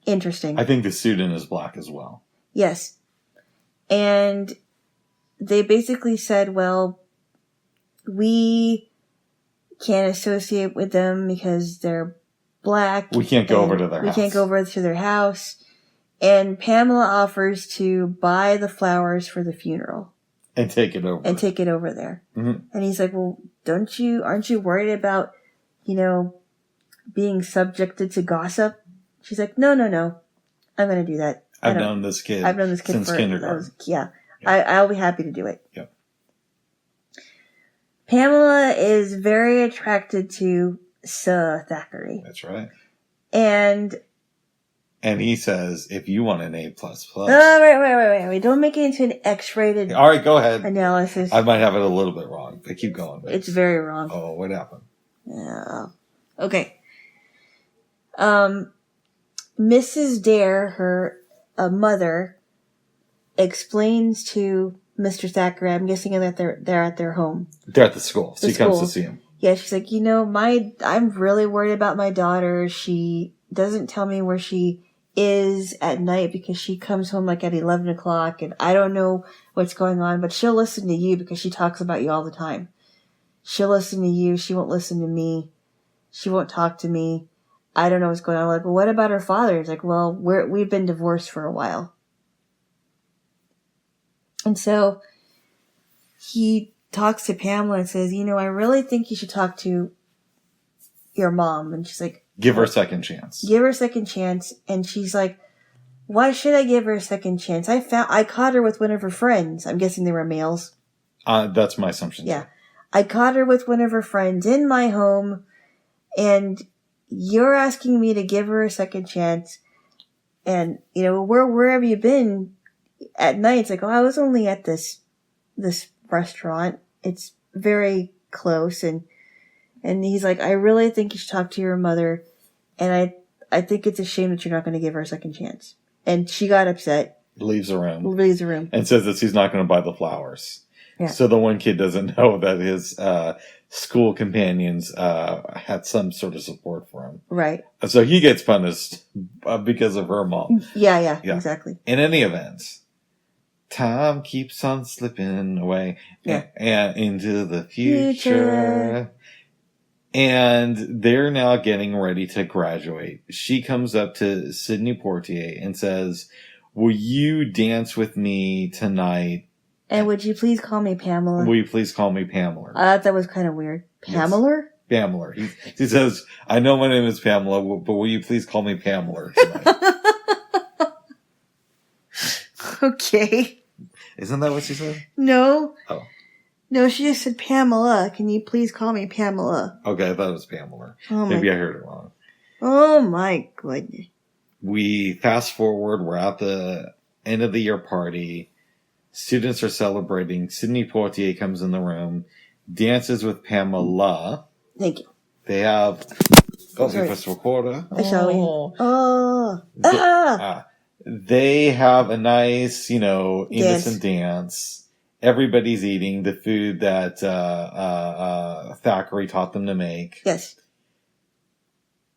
interesting. I think the student is black as well. Yes. And they basically said, well, we can't associate with them because they're black. We can't go over to their house. We can't go over to their house. And Pamela offers to buy the flowers for the funeral. And take it over. And take it over there. Mm-hmm. And he's like, well, aren't you worried about, being subjected to gossip? She's like, no. I'm going to do that. I've known this kid since kindergarten. I'll be happy to do it. Yep. Pamela is very attracted to Sir Thackeray. That's right. And he says, if you want an A++. Wait. Don't make it into an X-rated all right, go ahead. analysis. I might have it a little bit wrong, but keep going. Babe. It's very wrong. Oh, what happened? Yeah. Okay. Mrs. Dare, her mother, explains to Mr. Thackeray, I'm guessing that they're at their home. They're at the school. She comes to see him. Yeah, she's like, I'm really worried about my daughter. She doesn't tell me where she is at night because she comes home like at 11 o'clock and I don't know what's going on, but she'll listen to you because she talks about you all the time. She'll listen to you. She won't listen to me. She won't talk to me. I don't know what's going on. I'm like, well, what about her father? It's like, well, we've been divorced for a while. And so he talks to Pamela and says, I really think you should talk to your mom. And she's like, give her a second chance. Give her a second chance. And she's like, why should I give her a second chance? I caught her with one of her friends. I'm guessing they were males. That's my assumption. Yeah. I caught her with one of her friends in my home. And you're asking me to give her a second chance. And, where have you been? at night, it's like, oh, I was only at this restaurant. It's very close. And he's like, I really think you should talk to your mother. And I think it's a shame that you're not going to give her a second chance. And she got upset. Leaves the room. And says that she's not going to buy the flowers. Yeah. So the one kid doesn't know that his school companions had some sort of support for him. Right. So he gets punished because of her mom. Yeah, exactly. In any event, time keeps on slipping away and into the future. And they're now getting ready to graduate. She comes up to Sidney Poitier and says, will you dance with me tonight? And would you please call me Pamela? Will you please call me Pamela? I thought that was kind of weird. Pamela? Yes. Pamela. He says, I know my name is Pamela, but will you please call me Pamela tonight? Okay. Isn't that what she said? No. Oh. No, she just said, Pamela. Can you please call me Pamela? Okay, I thought it was Pamela. Oh Maybe I heard it wrong. Oh my goodness. We fast forward. We're at the end of the year party. Students are celebrating. Sidney Poitier comes in the room, dances with Pamela. Thank you. They have... Oh, we pressed recorder. Shall we? They have a nice, innocent dance. Everybody's eating the food that Thackeray taught them to make. Yes.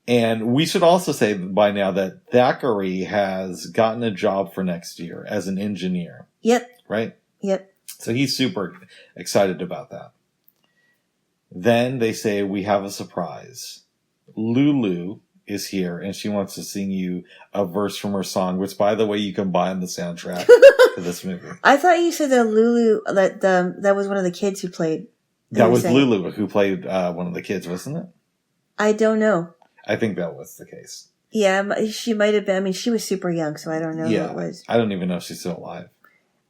And we should also say by now that Thackeray has gotten a job for next year as an engineer. Yep. Right? Yep. So he's super excited about that. Then they say, we have a surprise. Lulu is here and she wants to sing you a verse from her song, which, by the way, you can buy on the soundtrack to this movie. I thought you said that Lulu, that was one of the kids who played. That was Lulu who played one of the kids, wasn't it? I don't know. I think that was the case. Yeah, she might have been. I mean, she was super young, so I don't know who it was. I don't even know if she's still alive.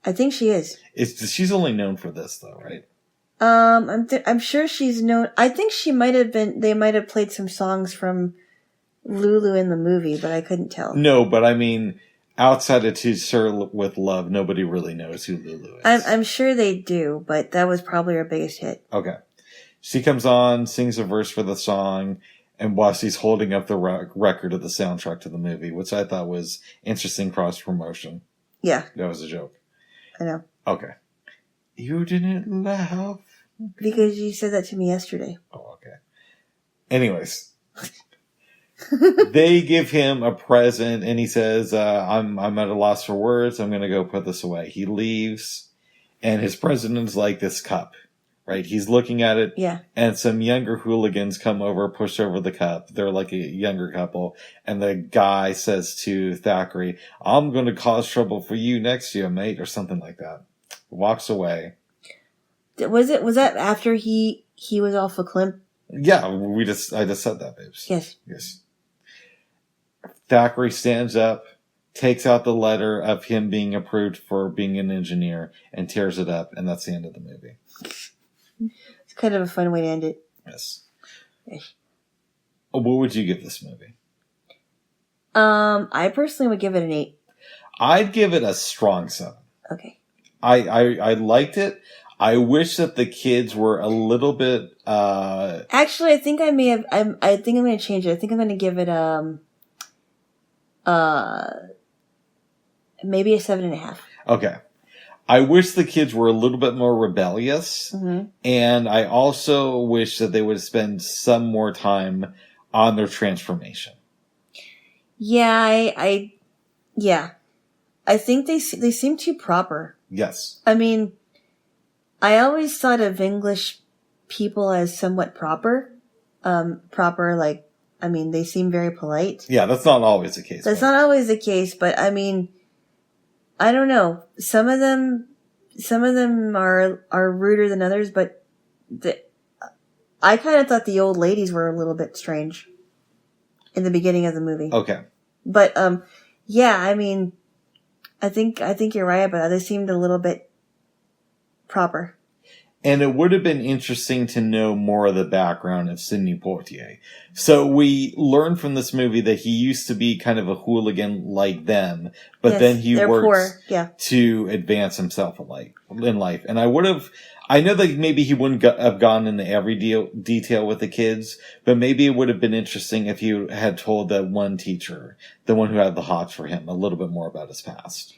I think she is. She's only known for this, though, right? I'm sure she's known. I think she might have been. They might have played some songs from Lulu in the movie, but I couldn't tell. No, but I mean, outside of To Sir with Love, nobody really knows who Lulu is. I'm sure they do, but that was probably her biggest hit. Okay. She comes on, sings a verse for the song, and while she's holding up the record of the soundtrack to the movie, which I thought was interesting cross-promotion. Yeah. That was a joke. I know. Okay. You didn't laugh. Because you said that to me yesterday. Oh, okay. Anyways. They give him a present and he says, I'm at a loss for words. I'm going to go put this away. He leaves and his present is like this cup, right? He's looking at it. Yeah. And some younger hooligans come over, push over the cup. They're like a younger couple. And the guy says to Thackeray, I'm going to cause trouble for you next year, mate, or something like that. Walks away. Was that after he was off a cliff? Yeah, I just said that, babes. Yes. Thackeray stands up, takes out the letter of him being approved for being an engineer, and tears it up, and that's the end of the movie. It's kind of a fun way to end it. Yes. What would you give this movie? I personally would give it an 8. I'd give it a strong 7. Okay. I liked it. I wish that the kids were a little bit. Actually, I think I may have. I think I'm going to change it. I think I'm going to give it maybe a 7.5. Okay. I wish the kids were a little bit more rebellious, and I also wish that they would spend some more time on their transformation. Yeah, I think they seem too proper. Yes. I mean, I always thought of English people as somewhat proper. Like, I mean, they seem very polite. Yeah, that's not always the case. That's not always the case, but I mean, I don't know. Some of them are ruder than others, but I kind of thought the old ladies were a little bit strange in the beginning of the movie. Okay. But yeah, I mean, I think you're right, but they seemed a little bit proper. And it would have been interesting to know more of the background of Sidney Poitier. So we learned from this movie that he used to be kind of a hooligan like them, but then he worked to advance himself in life. And I know that maybe he wouldn't have gone into every detail with the kids, but maybe it would have been interesting if he had told that one teacher, the one who had the hots for him, a little bit more about his past.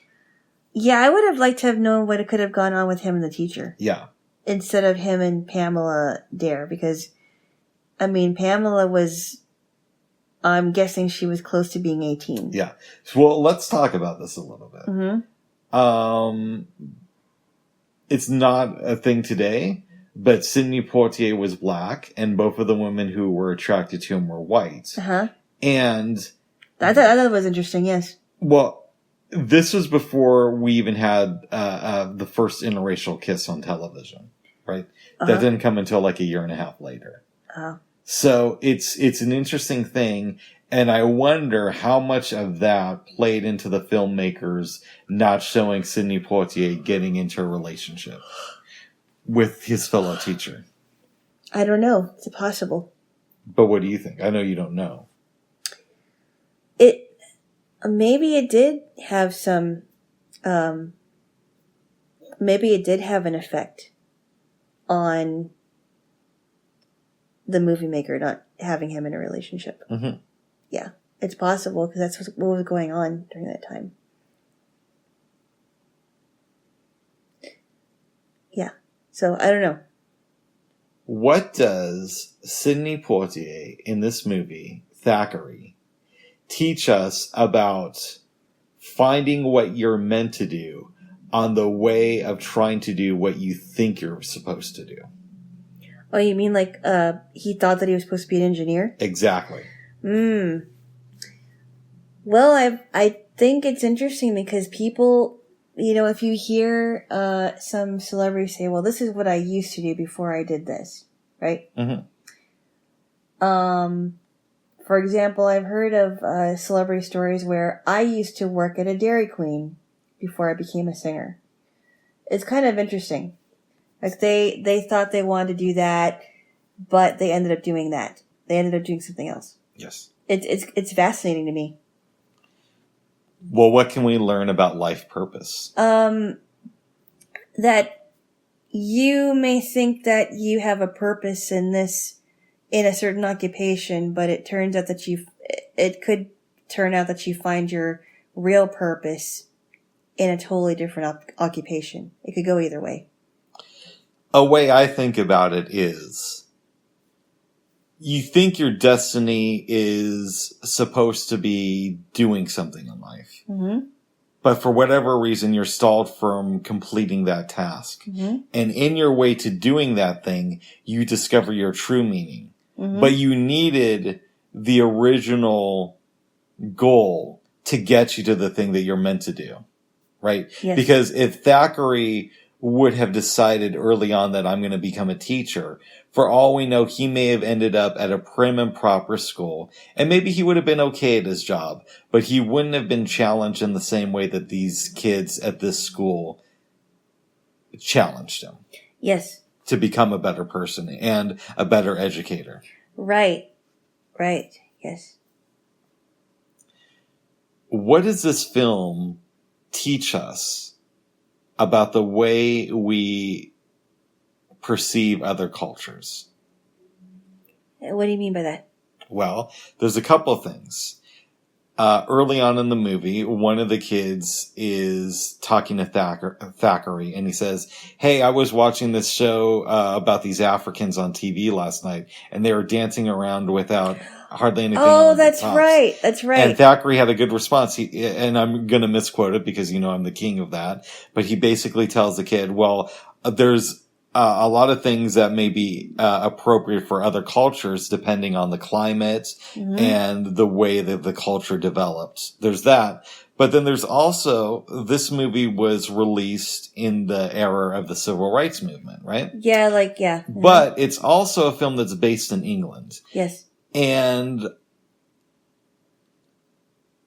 Yeah, I would have liked to have known what could have gone on with him and the teacher. Yeah. Instead of him and Pamela Dare, because, I mean, Pamela was, I'm guessing she was close to being 18. Yeah. Well, let's talk about this a little bit. Mm-hmm. It's not a thing today, but Sidney Poitier was black, and both of the women who were attracted to him were white. Uh-huh. And I thought it was interesting, yes. Well, this was before we even had the first interracial kiss on television, right? Uh-huh. That didn't come until like a year and a half later. Oh. So it's an interesting thing, and I wonder how much of that played into the filmmakers not showing Sidney Poitier getting into a relationship with his fellow teacher. I don't know. It's possible. But what do you think? I know you don't know. Maybe it did have some, maybe it did have an effect on the movie maker not having him in a relationship. Mm-hmm. Yeah, it's possible because that's what was going on during that time. Yeah, so I don't know. What does Sidney Poitier in this movie, Thackeray, teach us about finding what you're meant to do on the way of trying to do what you think you're supposed to do? Oh, you mean like he thought that he was supposed to be an engineer? Exactly. Well, I think it's interesting because people, you know, if you hear some celebrities say, well, this is what I used to do before I did this, right? Mm-hmm. For example, I've heard of celebrity stories where I used to work at a Dairy Queen before I became a singer. It's kind of interesting. Like they thought they wanted to do that, but they ended up doing that. They ended up doing something else. Yes. It's fascinating to me. Well, what can we learn about life purpose? That you may think that you have a purpose in a certain occupation, but it turns out that it could turn out that you find your real purpose in a totally different occupation. It could go either way. A way I think about it is, you think your destiny is supposed to be doing something in life. Mm-hmm. But for whatever reason, you're stalled from completing that task. Mm-hmm. And in your way to doing that thing, you discover your true meaning. Mm-hmm. But you needed the original goal to get you to the thing that you're meant to do. Right? Yes. Because if Thackeray would have decided early on that I'm going to become a teacher, for all we know, he may have ended up at a prim and proper school, and maybe he would have been okay at his job, but he wouldn't have been challenged in the same way that these kids at this school challenged him. Yes. To become a better person and a better educator. Right. Right. Yes. What does this film teach us about the way we perceive other cultures? What do you mean by that? Well, there's a couple of things. Early on in the movie, one of the kids is talking to Thackeray, and he says, "Hey, I was watching this show about these Africans on TV last night, and they were dancing around without hardly anything on their tops." That's right. That's right. And Thackeray had a good response. And I'm going to misquote it because, I'm the king of that. But he basically tells the kid, well, there's a lot of things that may be appropriate for other cultures depending on the climate Mm-hmm. and the way that the culture developed. There's that. But then there's also, this movie was released in the era of the civil rights movement, right? Yeah, yeah. Mm-hmm. But it's also a film that's based in England. Yes. And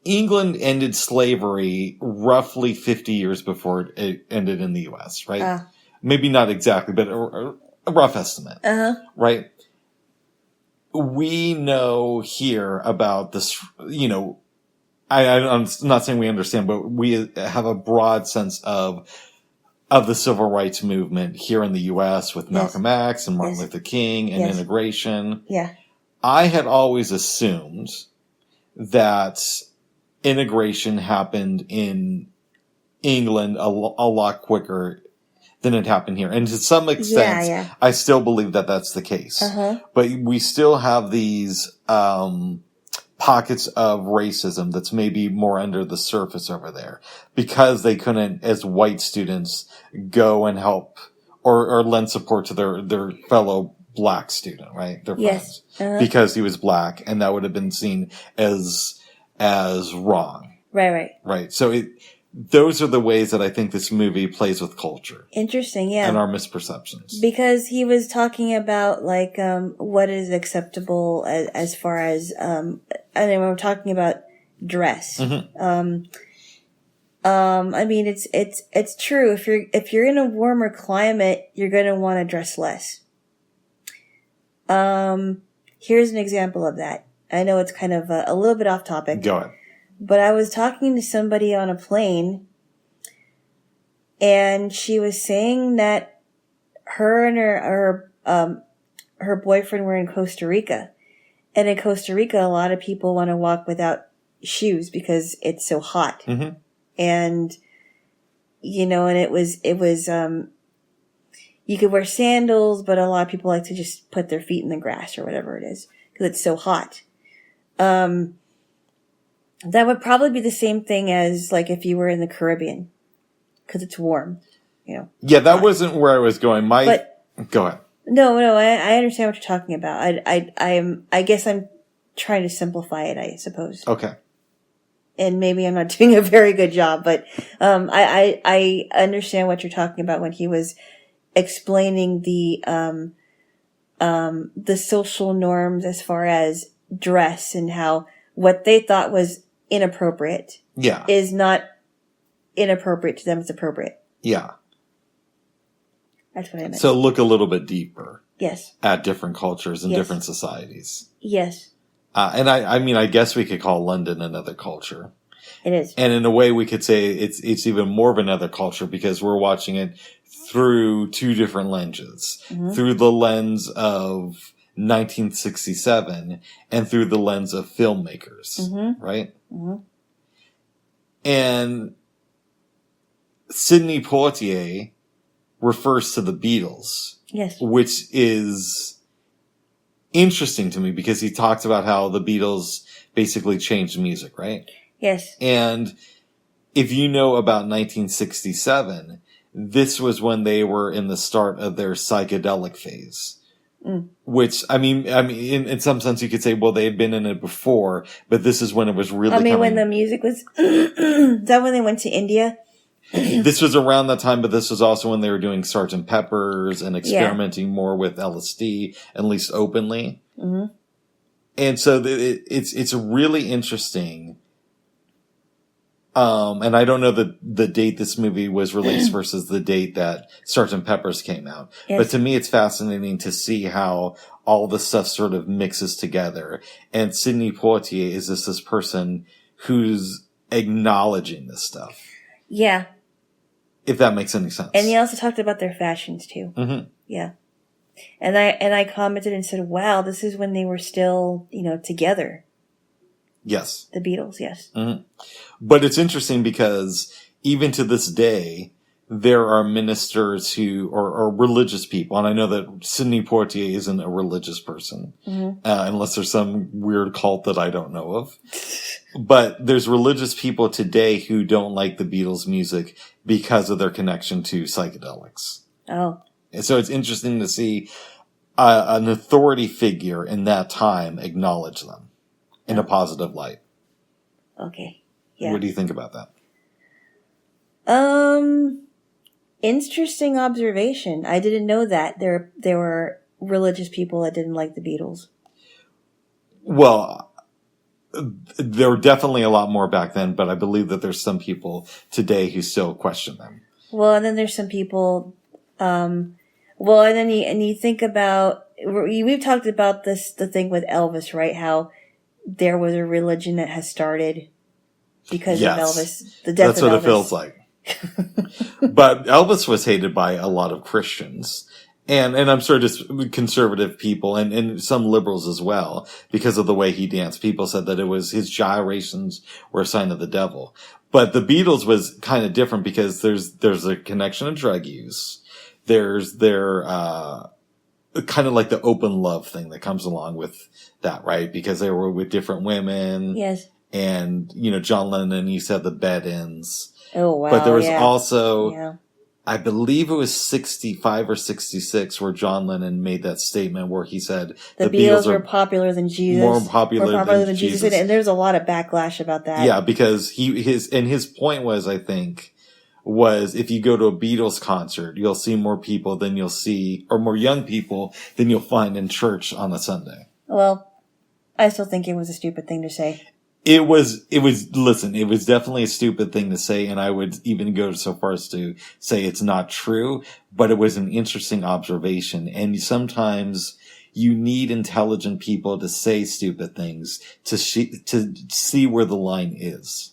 England ended slavery roughly 50 years before it ended in the U.S., right? maybe not exactly, but a rough estimate, right? We know here about this, I'm not saying we understand, but we have a broad sense of the civil rights movement here in the U.S. with Malcolm X and Martin Luther King and integration. Yeah. I had always assumed that integration happened in England a lot quicker than it happened here. And to some extent, I still believe that that's the case. But we still have these pockets of racism that's maybe more under the surface over there because they couldn't, as white students, go and help or lend support to their fellow black student, right? Their friends. Because he was black, and that would have been seen as wrong. Right. So those are the ways that I think this movie plays with culture. Interesting, yeah. And our misperceptions. Because he was talking about, like, what is acceptable as far as, and then we're talking about dress. I mean, it's true. If you're in a warmer climate, you're going to want to dress less. Here's an example of that. I know it's kind of a little bit off topic. Go ahead. But I was talking to somebody on a plane, and she was saying that her and her boyfriend were in Costa Rica. And in Costa Rica, a lot of people want to walk without shoes because it's so hot. And, and it was, you could wear sandals, but a lot of people like to just put their feet in the grass or whatever it is because it's so hot. That would probably be the same thing as, like, if you were in the Caribbean, because it's warm, Yeah, that wasn't where I was going. Go ahead. No, I understand what you're talking about. I guess I'm trying to simplify it, I suppose. Okay. And maybe I'm not doing a very good job, but I understand what you're talking about when he was explaining the social norms as far as dress and how what they thought was inappropriate is not inappropriate to them, it's appropriate. Yeah. That's what I meant. So look a little bit deeper. Yes. At different cultures and different societies. Yes. And I mean, I guess we could call London another culture. It is. And in a way we could say it's even more of another culture because we're watching it through two different lenses. Through the lens of 1967 and through the lens of filmmakers, right? And Sidney Poitier refers to the Beatles, which is interesting to me because he talks about how the Beatles basically changed music, right? Yes. And if you know about 1967, this was when they were in the start of their psychedelic phase. Which, I mean, in some sense you could say, well, they had been in it before, but this is when it was really when the music was, is that when they went to India? This was around that time, but this was also when they were doing Sgt. Pepper's and experimenting more with LSD, at least openly. And so it's really interesting. And I don't know the date this movie was released versus the date that Sgt. Pepper's came out. But to me, it's fascinating to see how all this stuff sort of mixes together. And Sidney Poitier is this person who's acknowledging this stuff. Yeah. If that makes any sense. And he also talked about their fashions too. Yeah. And I commented and said, wow, this is when they were still, together. Yes. The Beatles, yes. But it's interesting because even to this day, there are ministers who are religious people. And I know that Sidney Poitier isn't a religious person, unless there's some weird cult that I don't know of. But there's religious people today who don't like the Beatles' music because of their connection to psychedelics. Oh. And so it's interesting to see an authority figure in that time acknowledge them in a positive light. Okay. Yeah. What do you think about that? Interesting observation. I didn't know that there were religious people that didn't like the Beatles. Well, there were definitely a lot more back then, but I believe that there's some people today who still question them. Well, and then there's some people Well, and then you think about, we've talked about this, the thing with Elvis, right? How there was a religion that has started because of Elvis, the death of Elvis. That's what it feels like. But Elvis was hated by a lot of Christians. And I'm sure just conservative people and some liberals as well, because of the way he danced. People said that it was his gyrations were a sign of the devil. But the Beatles was kind of different because there's a connection of drug use. There's their, kind of like the open love thing that comes along with that, right? Because they were with different women. Yes. And, John Lennon used to have the bed-ins. Oh, wow. But there was also, I believe it was 65 or 66 where John Lennon made that statement where he said the Beatles were popular than Jesus. More popular than Jesus. And there's a lot of backlash about that. Yeah, because his point was, I think, if you go to a Beatles concert, you'll see more people than you'll see, or more young people than you'll find in church on a Sunday. Well, I still think it was a stupid thing to say. It was definitely a stupid thing to say, and I would even go so far as to say it's not true, but it was an interesting observation. And sometimes you need intelligent people to say stupid things to see where the line is.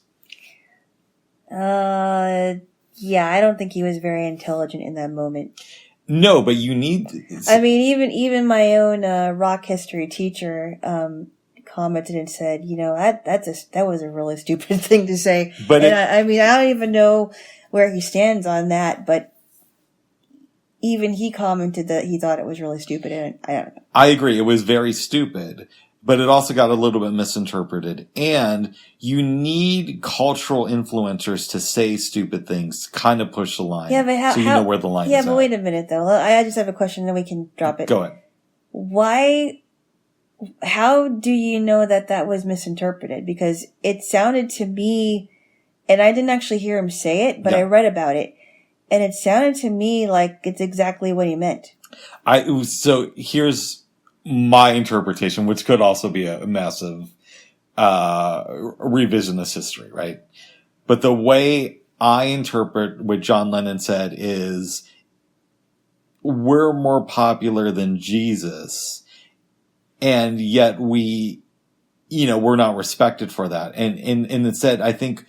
Yeah, I don't think he was very intelligent in that moment. No, but you need. I mean, even my own rock history teacher commented and said, that was a really stupid thing to say. But I don't even know where he stands on that, but even he commented that he thought it was really stupid, and I don't know. I agree, it was very stupid, but it also got a little bit misinterpreted. And you need cultural influencers to say stupid things, kind of push the line. Yeah, but so you know where the line is. Yeah, but wait a minute though. I just have a question, then we can drop it. Go ahead. How do you know that was misinterpreted? Because it sounded to me, and I didn't actually hear him say it, but I read about it, and it sounded to me like it's exactly what he meant. So here's my interpretation, which could also be a massive revisionist history, right? But the way I interpret what John Lennon said is, we're more popular than Jesus, and yet we're not respected for that. And instead, I think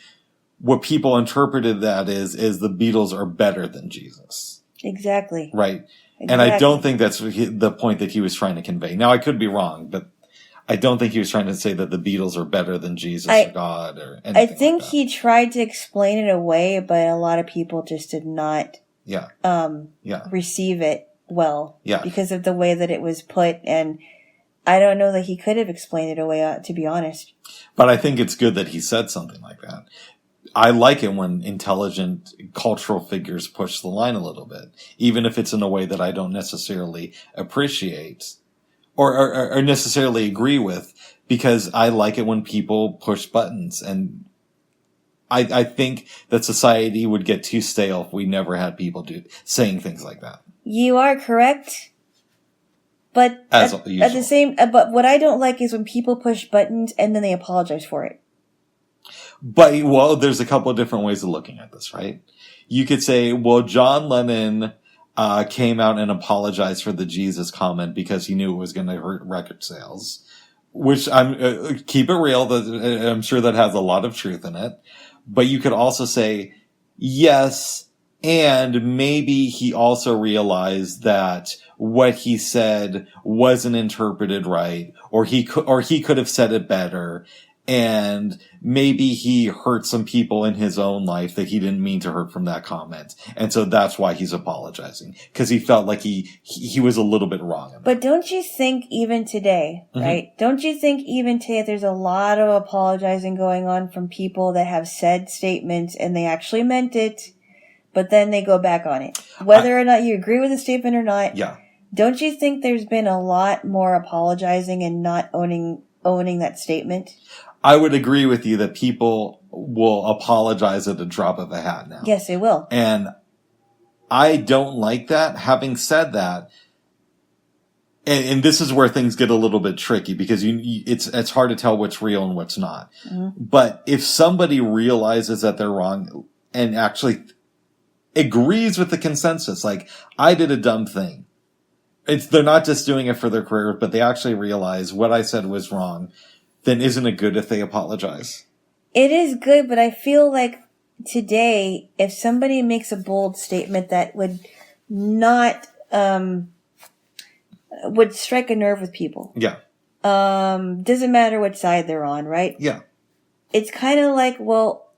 what people interpreted that is the Beatles are better than Jesus. Exactly. Right. Exactly. And I don't think that's the point that he was trying to convey. Now, I could be wrong, but I don't think he was trying to say that the Beatles are better than Jesus or God or anything. I think he tried to explain it away, but a lot of people just did not receive it well because of the way that it was put. And I don't know that he could have explained it away, to be honest. But I think it's good that he said something like that. I like it when intelligent cultural figures push the line a little bit, even if it's in a way that I don't necessarily appreciate or necessarily agree with, because I like it when people push buttons. And I think that society would get too stale if we never had people saying things like that. You are correct. But at the same, but what I don't like is when people push buttons and then they apologize for it. But, there's a couple of different ways of looking at this, right? You could say, John Lennon came out and apologized for the Jesus comment because he knew it was going to hurt record sales. Which keep it real, I'm sure that has a lot of truth in it. But you could also say, yes, and maybe he also realized that what he said wasn't interpreted right, or he could have said it better. And maybe he hurt some people in his own life that he didn't mean to hurt from that comment. And so that's why he's apologizing. Because he felt like he was a little bit wrong. But don't you think even today, right? Don't you think even today there's a lot of apologizing going on from people that have said statements and they actually meant it, but then they go back on it? Whether or not you agree with the statement or not. Yeah. Don't you think there's been a lot more apologizing and not owning that statement? I would agree with you that people will apologize at the drop of a hat now. Yes, they will. And I don't like that. Having said that, and this is where things get a little bit tricky because it's hard to tell what's real and what's not. Mm-hmm. But if somebody realizes that they're wrong and actually agrees with the consensus. Like, I did a dumb thing. They're not just doing it for their career, but they actually realize what I said was wrong. Then isn't it good if they apologize? It is good, but I feel like today, if somebody makes a bold statement that would not, would strike a nerve with people. Yeah. Doesn't matter what side they're on, right? Yeah. It's kind of like, well,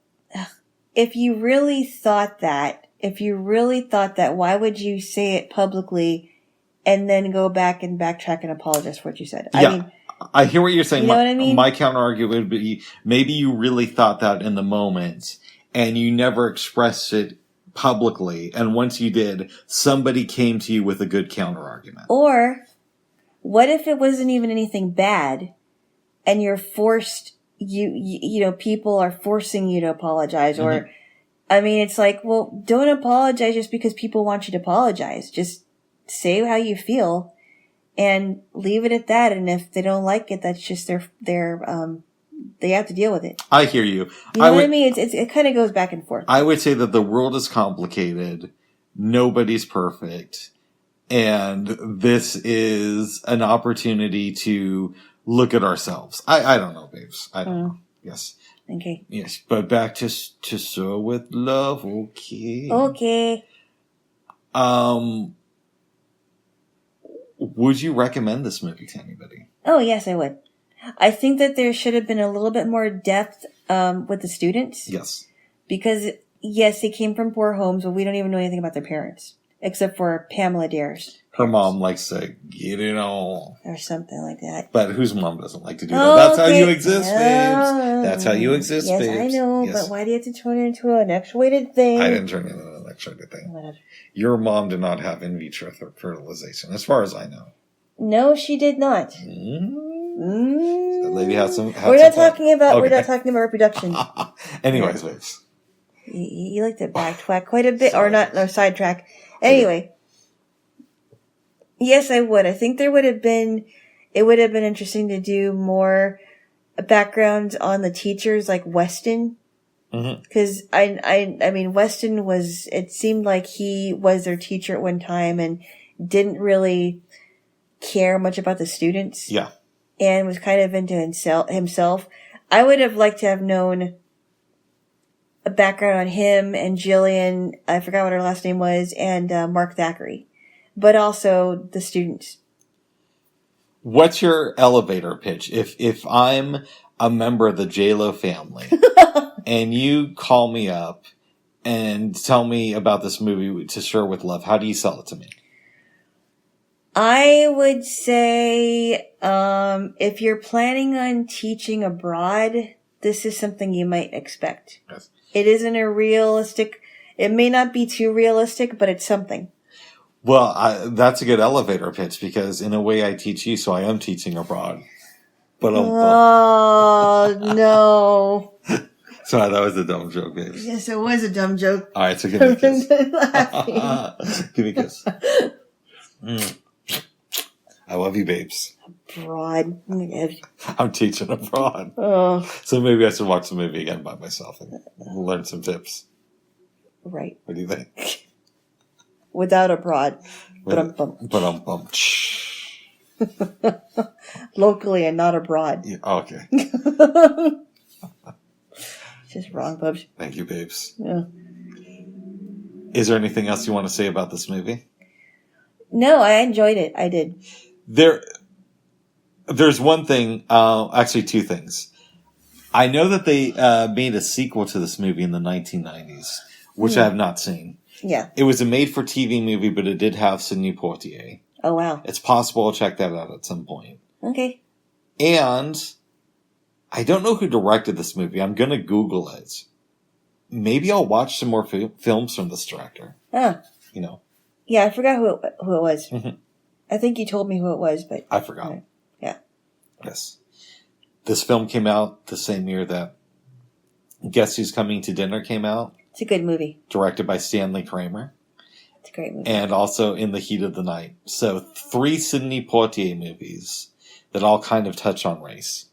if you really thought that, why would you say it publicly and then go back and backtrack and apologize for what you said? Yeah. I mean, I hear what you're saying. You know what I mean? My counter argument would be, maybe you really thought that in the moment and you never expressed it publicly. And once you did, somebody came to you with a good counter argument. Or what if it wasn't even anything bad and you're forced, you know, people are forcing you to apologize, or, Mm-hmm. I mean, it's like, well, don't apologize just because people want you to apologize. Just say how you feel and leave it at that. And if they don't like it, that's just they have to deal with it. I hear you. You know what I mean? It kind of goes back and forth. I would say that the world is complicated. Nobody's perfect. And this is an opportunity to look at ourselves. I don't know, babes. I don't know. Yes. Okay. Yes. But back to So With Love. Okay. Okay. Would you recommend this movie to anybody? Oh, yes, I would. I think that there should have been a little bit more depth with the students. Yes. Because, yes, they came from poor homes, but we don't even know anything about their parents. Except for Pamela Dare's. Her mom likes to get it on. Or something like that. But whose mom doesn't like to do that? That's how you exist, babes. That's how you exist, yes, babes. Yes, I know, but why do you have to turn it into an X-rated thing? I didn't turn it into an X-rated thing. Whatever. Your mom did not have in vitro fertilization, as far as I know. No, she did not. The lady had some. We're not talking about reproduction. Anyways, babes. You like to backtrack quite a bit, or not? No, sidetrack. Anyway, yes, I would. I think it would have been interesting to do more backgrounds on the teachers, like Weston. Because I mean, Weston it seemed like he was their teacher at one time and didn't really care much about the students. Yeah. And was kind of into himself. I would have liked to have known a background on him and Jillian, I forgot what her last name was, and Mark Thackeray. But also the students. What's your elevator pitch? If I'm a member of the Jaylo family and you call me up and tell me about this movie To Share With Love, how do you sell it to me? I would say, if you're planning on teaching abroad, this is something you might expect. Yes. It isn't it may not be too realistic, but it's something. Well, that's a good elevator pitch because in a way I teach you, so I am teaching abroad. But oh, no. Sorry, that was a dumb joke, babe. Yes, it was a dumb joke. All right, so give me a kiss. Give me a kiss. I love you, babes. Abroad. I'm teaching abroad. Oh. So maybe I should watch the movie again by myself and learn some tips. Right. What do you think? Without abroad. But locally and not abroad. Yeah, okay. Just wrong, Bubs. Thank you, babes. Yeah. Is there anything else you want to say about this movie? No, I enjoyed it. I did. There's one thing, actually two things. I know that they made a sequel to this movie in the 1990s, which I have not seen. Yeah. It was a made-for-TV movie, but it did have Sidney Poitier. Oh, wow. It's possible I'll check that out at some point. Okay. And I don't know who directed this movie. I'm going to Google it. Maybe I'll watch some more films from this director. Huh. You know. Yeah, I forgot who it was. Mm-hmm. I think you told me who it was, but... I forgot. Yeah. Yes. This film came out the same year that Guess Who's Coming to Dinner came out. It's a good movie. Directed by Stanley Kramer. It's a great movie. And also In the Heat of the Night. So 3 Sidney Poitier movies that all kind of touch on race.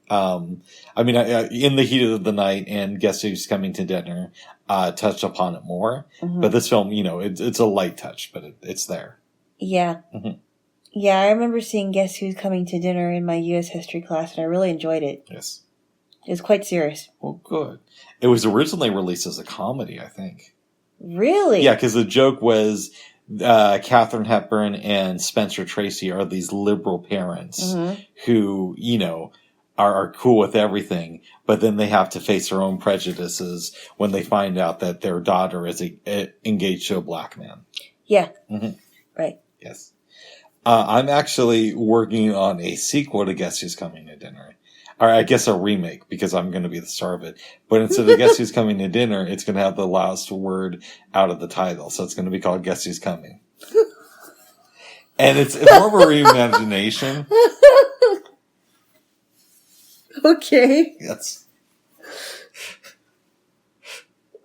I mean, in the heat of the night and Guess Who's Coming to Dinner touched upon it more. Mm-hmm. But this film, it's a light touch, but it's there. Yeah. Mm-hmm. Yeah, I remember seeing Guess Who's Coming to Dinner in my U.S. history class, and I really enjoyed it. Yes. It was quite serious. Well, good. It was originally released as a comedy, I think. Really? Yeah, because the joke was Katharine Hepburn and Spencer Tracy are these liberal parents who, are cool with everything, but then they have to face their own prejudices when they find out that their daughter is engaged to a black man. Yeah. Mm-hmm. Right. Yes. I'm actually working on a sequel to Guess Who's Coming to Dinner. Or I guess a remake, because I'm going to be the star of it. But instead of Guess Who's Coming to Dinner, it's going to have the last word out of the title. So it's going to be called Guess Who's Coming. And it's more of a reimagination. Okay. Yes.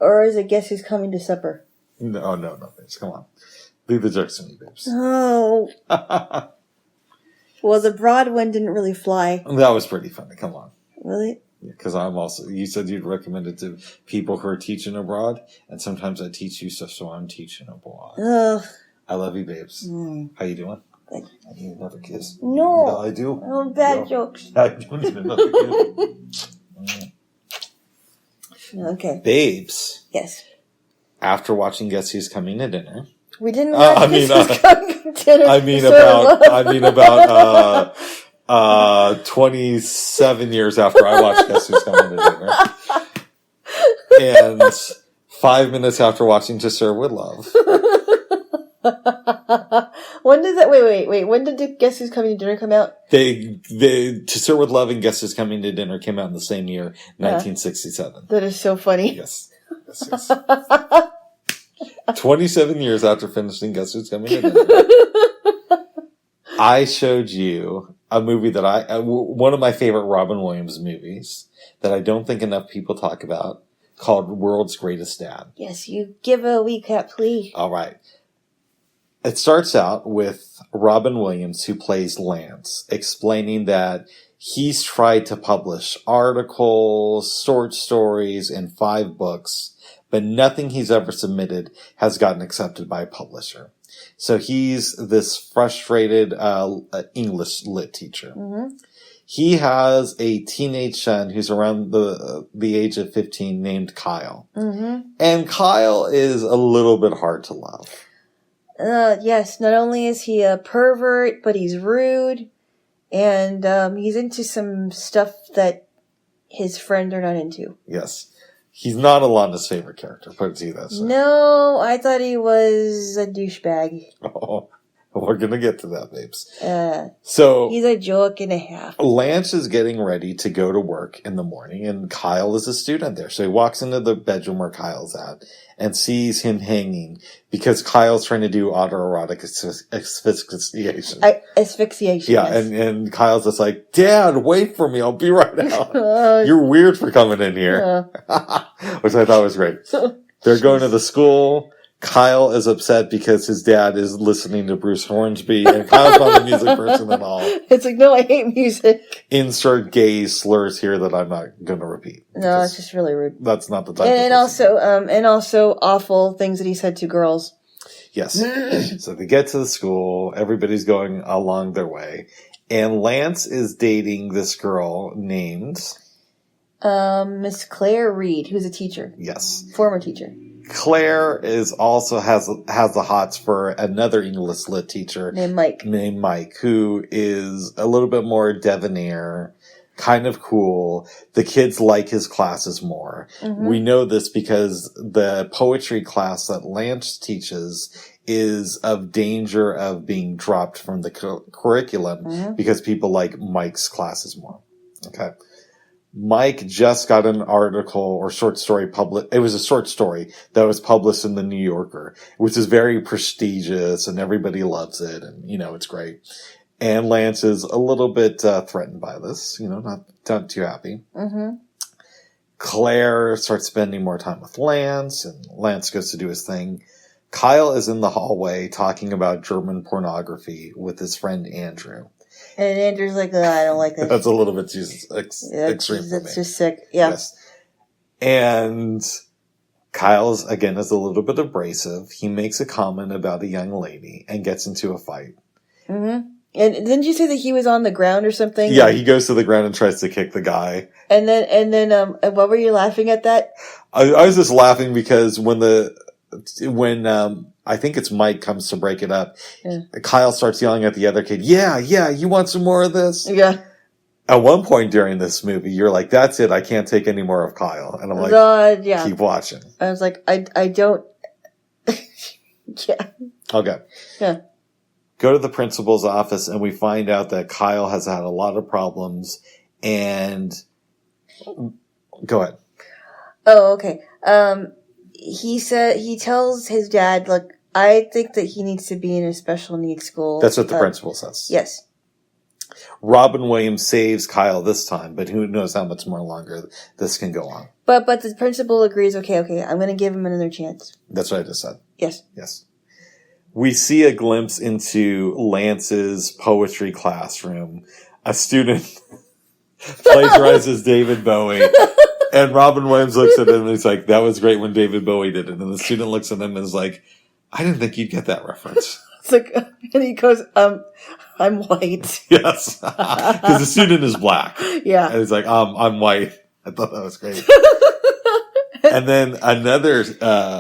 Or is it Guess Who's Coming to Supper? No, babes. Come on. Leave the jokes to me, babes. Oh. Well, the broad one didn't really fly. That was pretty funny. Come on. Really? Because you said you'd recommend it to people who are teaching abroad, and sometimes I teach you stuff, so I'm teaching abroad. Ugh. I love you, babes. How you doing? Good. I need another kiss. No. Yeah, I do. Oh, bad jokes. I do need another kiss. Okay. Babes. Yes. After watching Guess Who's Coming to Dinner. We didn't watch Guess Who's Coming to Dinner. About 27 years after I watched Guess Who's Coming to Dinner. And 5 minutes after watching To Serve With Love. When did that? Wait. When did Guess Who's Coming to Dinner come out? To Serve With Love and Guess Who's Coming to Dinner came out in the same year, 1967. That is so funny. Yes. 27 years after finishing Guess Who's Coming to Dinner. I showed you a movie that one of my favorite Robin Williams movies that I don't think enough people talk about, called World's Greatest Dad. Yes, you give a recap, please. All right. It starts out with Robin Williams, who plays Lance, explaining that he's tried to publish articles, short stories, and 5 books, but nothing he's ever submitted has gotten accepted by a publisher. So he's this frustrated English lit teacher. Mm-hmm. He has a teenage son who's around the age of 15 named Kyle. Mm-hmm. And Kyle is a little bit hard to love. Yes, not only is he a pervert, but he's rude, and he's into some stuff that his friends are not into. Yes. He's not Alana's favorite character, put it to you that way. No, I thought he was a douchebag. Oh, we're going to get to that, babes. So he's a joke and a half. Lance is getting ready to go to work in the morning, and Kyle is a student there. So he walks into the bedroom where Kyle's at and sees him hanging because Kyle's trying to do autoerotic asphyxiation. Asphyxiation. Yeah, yes. And Kyle's just like, Dad, wait for me. I'll be right out. You're weird for coming in here. Which I thought was great. They're going to the school. Kyle is upset because his dad is listening to Bruce Hornsby, and Kyle's not a music person at all. It's like, no, I hate music. Insert gay slurs here that I'm not going to repeat. No, it's just really rude. That's not the type and also awful things that he said to girls. Yes. So they get to the school, everybody's going along their way, and Lance is dating this girl named Miss Claire Reed, who's a teacher. Yes. Former teacher. Claire has the hots for another English lit teacher named Mike, who is a little bit more debonair, kind of cool. The kids like his classes more. Mm-hmm. We know this because the poetry class that Lance teaches is of danger of being dropped from the curriculum because people like Mike's classes more. Okay. Mike just got an article or short story published. It was a short story that was published in the New Yorker, which is very prestigious and everybody loves it. And, it's great. And Lance is a little bit threatened by this, not too happy. Mm-hmm. Claire starts spending more time with Lance, and Lance goes to do his thing. Kyle is in the hallway talking about German pornography with his friend Andrew. And Andrew's like, oh, I don't like this. That's a little bit too extreme for me. That's just sick. Yeah. Yes. And Kyle's, again, is a little bit abrasive. He makes a comment about a young lady and gets into a fight. Mm-hmm. And didn't you say that he was on the ground or something? Yeah, he goes to the ground and tries to kick the guy. And then, what were you laughing at that? I was just laughing because when I think it's Mike comes to break it up, Kyle starts yelling at the other kid, yeah, you want some more of this? Yeah. At one point during this movie, you're like, that's it, I can't take any more of Kyle. And I'm like, yeah. Keep watching. I was like, I don't. Yeah. Okay. Yeah. Go to the principal's office and we find out that Kyle has had a lot of problems and go ahead. Oh, okay. He tells his dad, look, I think that he needs to be in a special needs school. That's what the principal says. Yes. Robin Williams saves Kyle this time, but who knows how much more longer this can go on. But the principal agrees, okay, I'm going to give him another chance. That's what I just said. Yes. We see a glimpse into Lance's poetry classroom. A student plagiarizes David Bowie. And Robin Williams looks at him and he's like, that was great when David Bowie did it. And the student looks at him and is like, I didn't think you'd get that reference. It's like, and he goes, I'm white. Yes. Because the student is black. Yeah. And he's like, I'm white. I thought that was great. And then another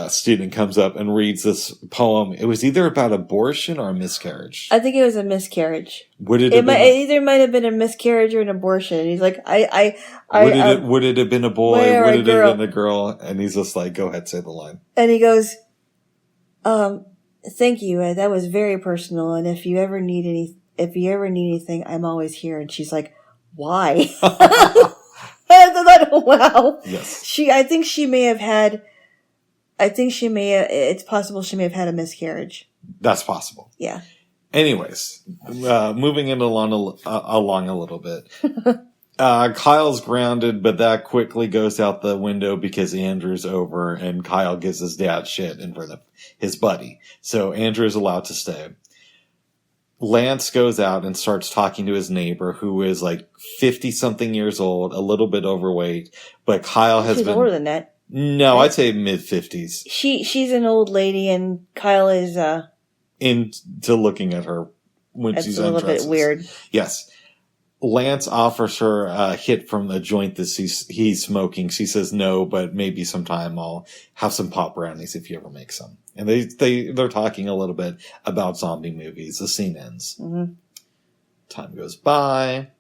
student comes up and reads this poem. It was either about abortion or a miscarriage. I think it was a miscarriage. It either might have been a miscarriage or an abortion. And he's like, would it have been a boy? Would it have been a girl? And he's just like, go ahead, say the line. And he goes, thank you. That was very personal. And if you ever need anything, I'm always here. And she's like, why? Wow. Yes. It's possible she may have had a miscarriage. That's possible. Yeah. Anyways, moving it along a little bit. Kyle's grounded, but that quickly goes out the window because Andrew's over and Kyle gives his dad shit in front of his buddy. So Andrew's allowed to stay. Lance goes out and starts talking to his neighbor who is like 50-something years old, a little bit overweight, but Kyle has been... She's older than that. No, I'd say mid-50s. She's an old lady and Kyle is... into looking at her when she's undresses. It's a little bit weird. Yes. Lance offers her a hit from the joint that he's smoking. She says no, but maybe sometime I'll have some pop brownies if you ever make some. And they're talking a little bit about zombie movies. The scene ends. Mm-hmm. Time goes by.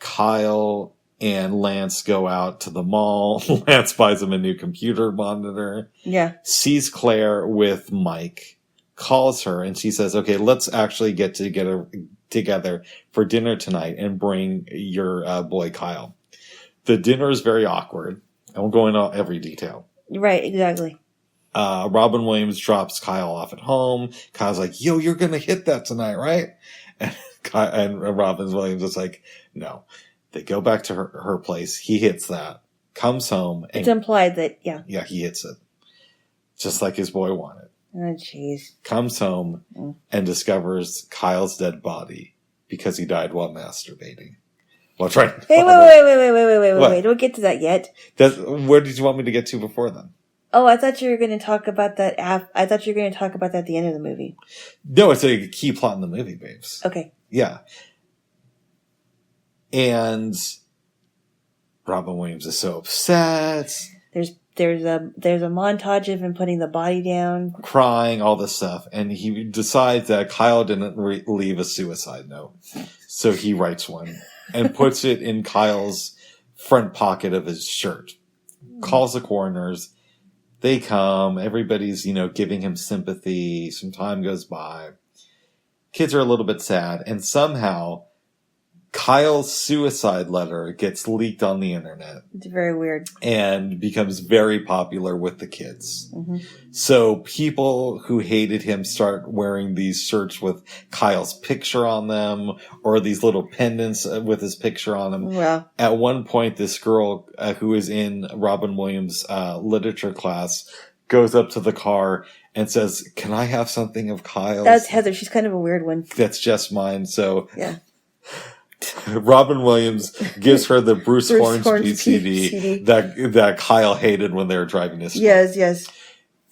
Kyle and Lance go out to the mall. Lance buys him a new computer monitor. Yeah. Sees Claire with Mike. Calls her and she says, okay, let's actually get together for dinner tonight and bring your boy Kyle. The dinner is very awkward. I won't go into every detail. Right, exactly. Robin Williams drops Kyle off at home. Kyle's like, yo, you're going to hit that tonight, right? And Robin Williams is like, no. They go back to her place. He hits that. Comes home. And, it's implied that, yeah. Yeah, he hits it. Just like his boy wanted. Oh, jeez. Comes home and discovers Kyle's dead body because he died while masturbating. While trying to... Hey, wait. Don't get to that yet. Where did you want me to get to before then? Oh, I thought you were going to talk about that. I thought you were going to talk about that at the end of the movie. No, it's a key plot in the movie, babes. Okay. Yeah. And Robin Williams is so upset. There's a montage of him putting the body down, crying, all this stuff, and he decides that Kyle didn't leave a suicide note, so he writes one and puts it in Kyle's front pocket of his shirt. Calls the coroners. They come. Everybody's giving him sympathy. Some time goes by. Kids are a little bit sad, and somehow Kyle's suicide letter gets leaked on the internet. It's very weird. And becomes very popular with the kids. Mm-hmm. So people who hated him start wearing these shirts with Kyle's picture on them, or these little pendants with his picture on them. Wow. At one point, this girl who is in Robin Williams' literature class goes up to the car and says, "Can I have something of Kyle's?" That's Heather. She's kind of a weird one. That's just mine. So yeah. Robin Williams gives her the Bruce Hornsby CD that Kyle hated when they were driving to school. Yes.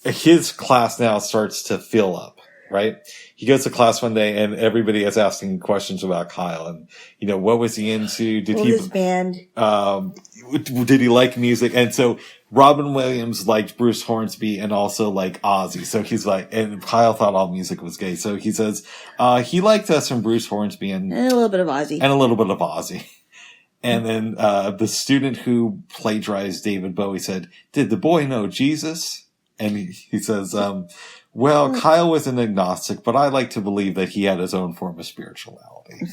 His class now starts to fill up, right? He goes to class one day and everybody is asking questions about Kyle and, what was he into? Did he his band? Did he like music? And so Robin Williams liked Bruce Hornsby and also like Ozzy. So he's like, and Kyle thought all music was gay. So he says, he liked us from Bruce Hornsby and a little bit of Ozzy. And then, the student who plagiarized David Bowie said, "Did the boy know Jesus?" And he says, "Well, Kyle was an agnostic, but I like to believe that he had his own form of spirituality."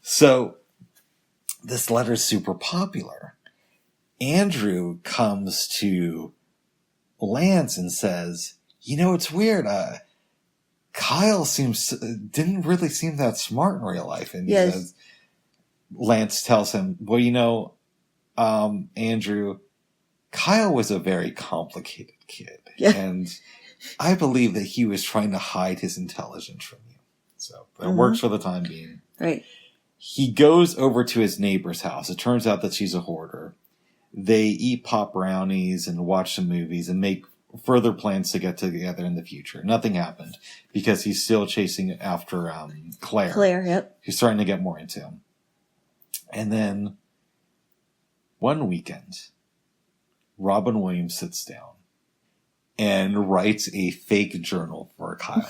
So this letter's super popular. Andrew comes to Lance and says, "It's weird. Kyle didn't really seem that smart in real life." And he says, Lance tells him, "Well, Andrew, Kyle was a very complicated kid. Yeah. And I believe that he was trying to hide his intelligence from you." So that works for the time being. Right. He goes over to his neighbor's house. It turns out that she's a hoarder. They eat pop brownies and watch some movies and make further plans to get together in the future. Nothing happened because he's still chasing after Claire. Claire, yep. He's starting to get more into him. And then one weekend, Robin Williams sits down and writes a fake journal for Kyle.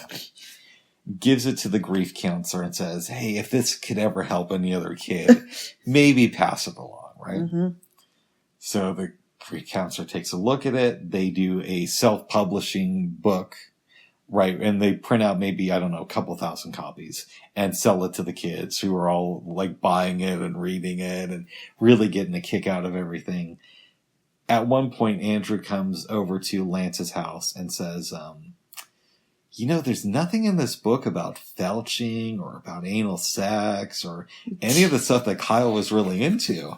Gives it to the grief counselor and says, "Hey, if this could ever help any other kid, maybe pass it along," right? Mm-hmm. So the grief counselor takes a look at it. They do a self-publishing book, right? And they print out maybe, a couple thousand copies and sell it to the kids who are all like buying it and reading it and really getting a kick out of everything. At one point, Andrew comes over to Lance's house and says, "There's nothing in this book about felching or about anal sex or any of the stuff that Kyle was really into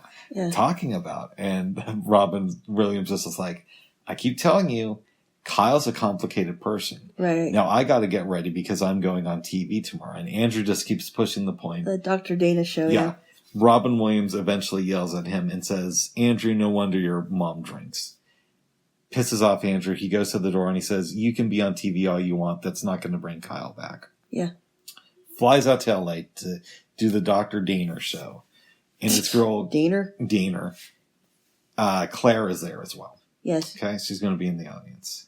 talking about." And Robin Williams is like, "I keep telling you, Kyle's a complicated person. Right. Now I got to get ready because I'm going on TV tomorrow." And Andrew just keeps pushing the point. The Dr. Dana show, yeah. Robin Williams eventually yells at him and says, "Andrew, no wonder your mom drinks." Pisses off Andrew. He goes to the door and he says, "You can be on TV all you want. That's not going to bring Kyle back." Yeah. Flies out to LA to do the Dr. Daner show. And this girl... Daner? Claire is there as well. Yes. Okay, she's going to be in the audience.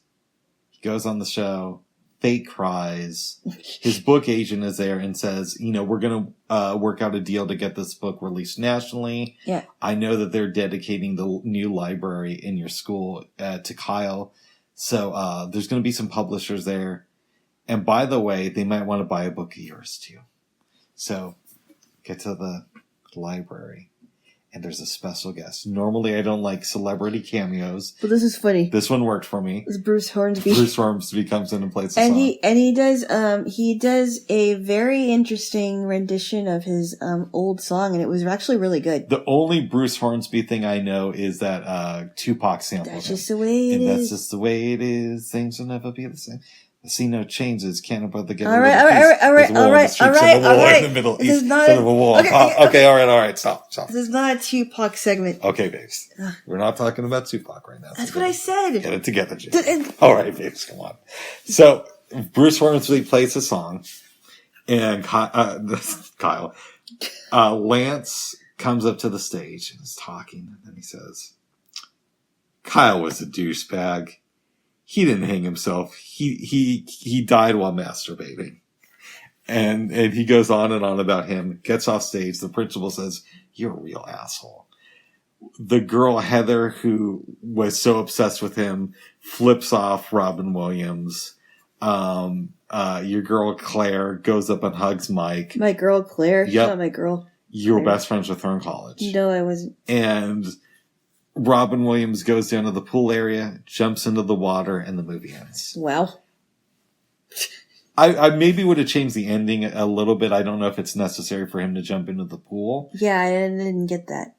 He goes on the show. Fake cries. His book agent is there and says, "We're going to work out a deal to get this book released nationally. Yeah. I know that they're dedicating the new library in your school to Kyle. So there's going to be some publishers there. And by the way, they might want to buy a book of yours too." So get to the library. And there's a special guest. Normally, I don't like celebrity cameos. But this is funny. This one worked for me. It's Bruce Hornsby. Bruce Hornsby comes in and plays the song. He does a very interesting rendition of his old song, and it was actually really good. The only Bruce Hornsby thing I know is that Tupac sample. That's just the way it is. That's just the way it is. Things will never be the same. I see no changes. Can't about the get all right. In the Middle East instead of a wall. Okay, all right. Stop. This is not a Tupac segment. Okay, babes. We're not talking about Tupac right now. That's what I said. Get it together, Jim. All right, babes, come on. So Bruce Hornsby plays the song, and Kyle, Lance comes up to the stage and is talking, and then he says, "Kyle was a douchebag. He didn't hang himself. He died while masturbating." And he goes on and on about him, gets off stage. The principal says, "You're a real asshole." The girl, Heather, who was so obsessed with him, flips off Robin Williams. Your girl, Claire, goes up and hugs Mike. My girl, Claire? Yep. Not my girl. You were best friends with her in college. No, I wasn't. And Robin Williams goes down to the pool area, jumps into the water, and the movie ends. Wow. I maybe would have changed the ending a little bit. I don't know if it's necessary for him to jump into the pool. Yeah, I didn't get that.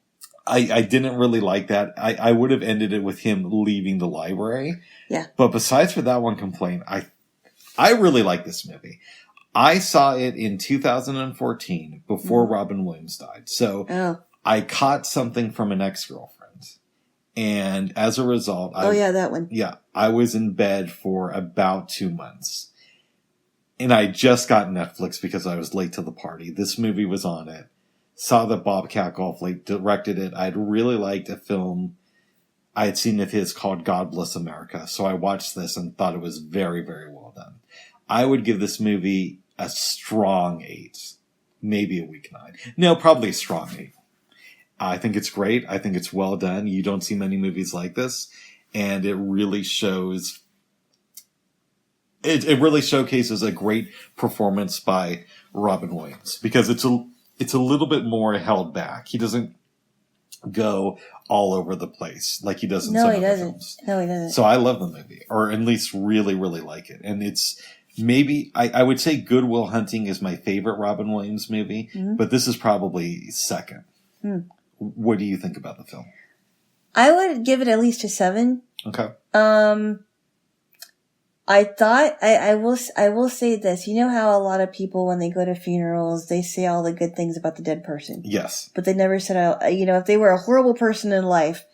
I didn't really like that. I would have ended it with him leaving the library. Yeah. But besides for that one complaint, I really like this movie. I saw it in 2014 before Robin Williams died. So I caught something from an ex-girlfriend. And as a result, that one. Yeah, I was in bed for about 2 months. And I just got Netflix because I was late to the party. This movie was on it. Saw that Bobcat Goldthwait directed it. I'd really liked a film I had seen of his called God Bless America. So I watched this and thought it was very, very well done. I would give this movie a strong 8. Maybe a weak 9. No, probably a strong 8. I think it's great. I think it's well done. You don't see many movies like this. And it really shows... It really showcases a great performance by Robin Williams. Because it's a little bit more held back. He doesn't go all over the place like he does in some other films. No, he doesn't. So I love the movie. Or at least really, really like it. And it's... Maybe, I would say Good Will Hunting is my favorite Robin Williams movie, but this is probably second. What do you think about the film? I would give it at least a 7. Okay. I thought, I will say this. You know how a lot of people, when they go to funerals, they say all the good things about the dead person? Yes. But they never said, if they were a horrible person in life,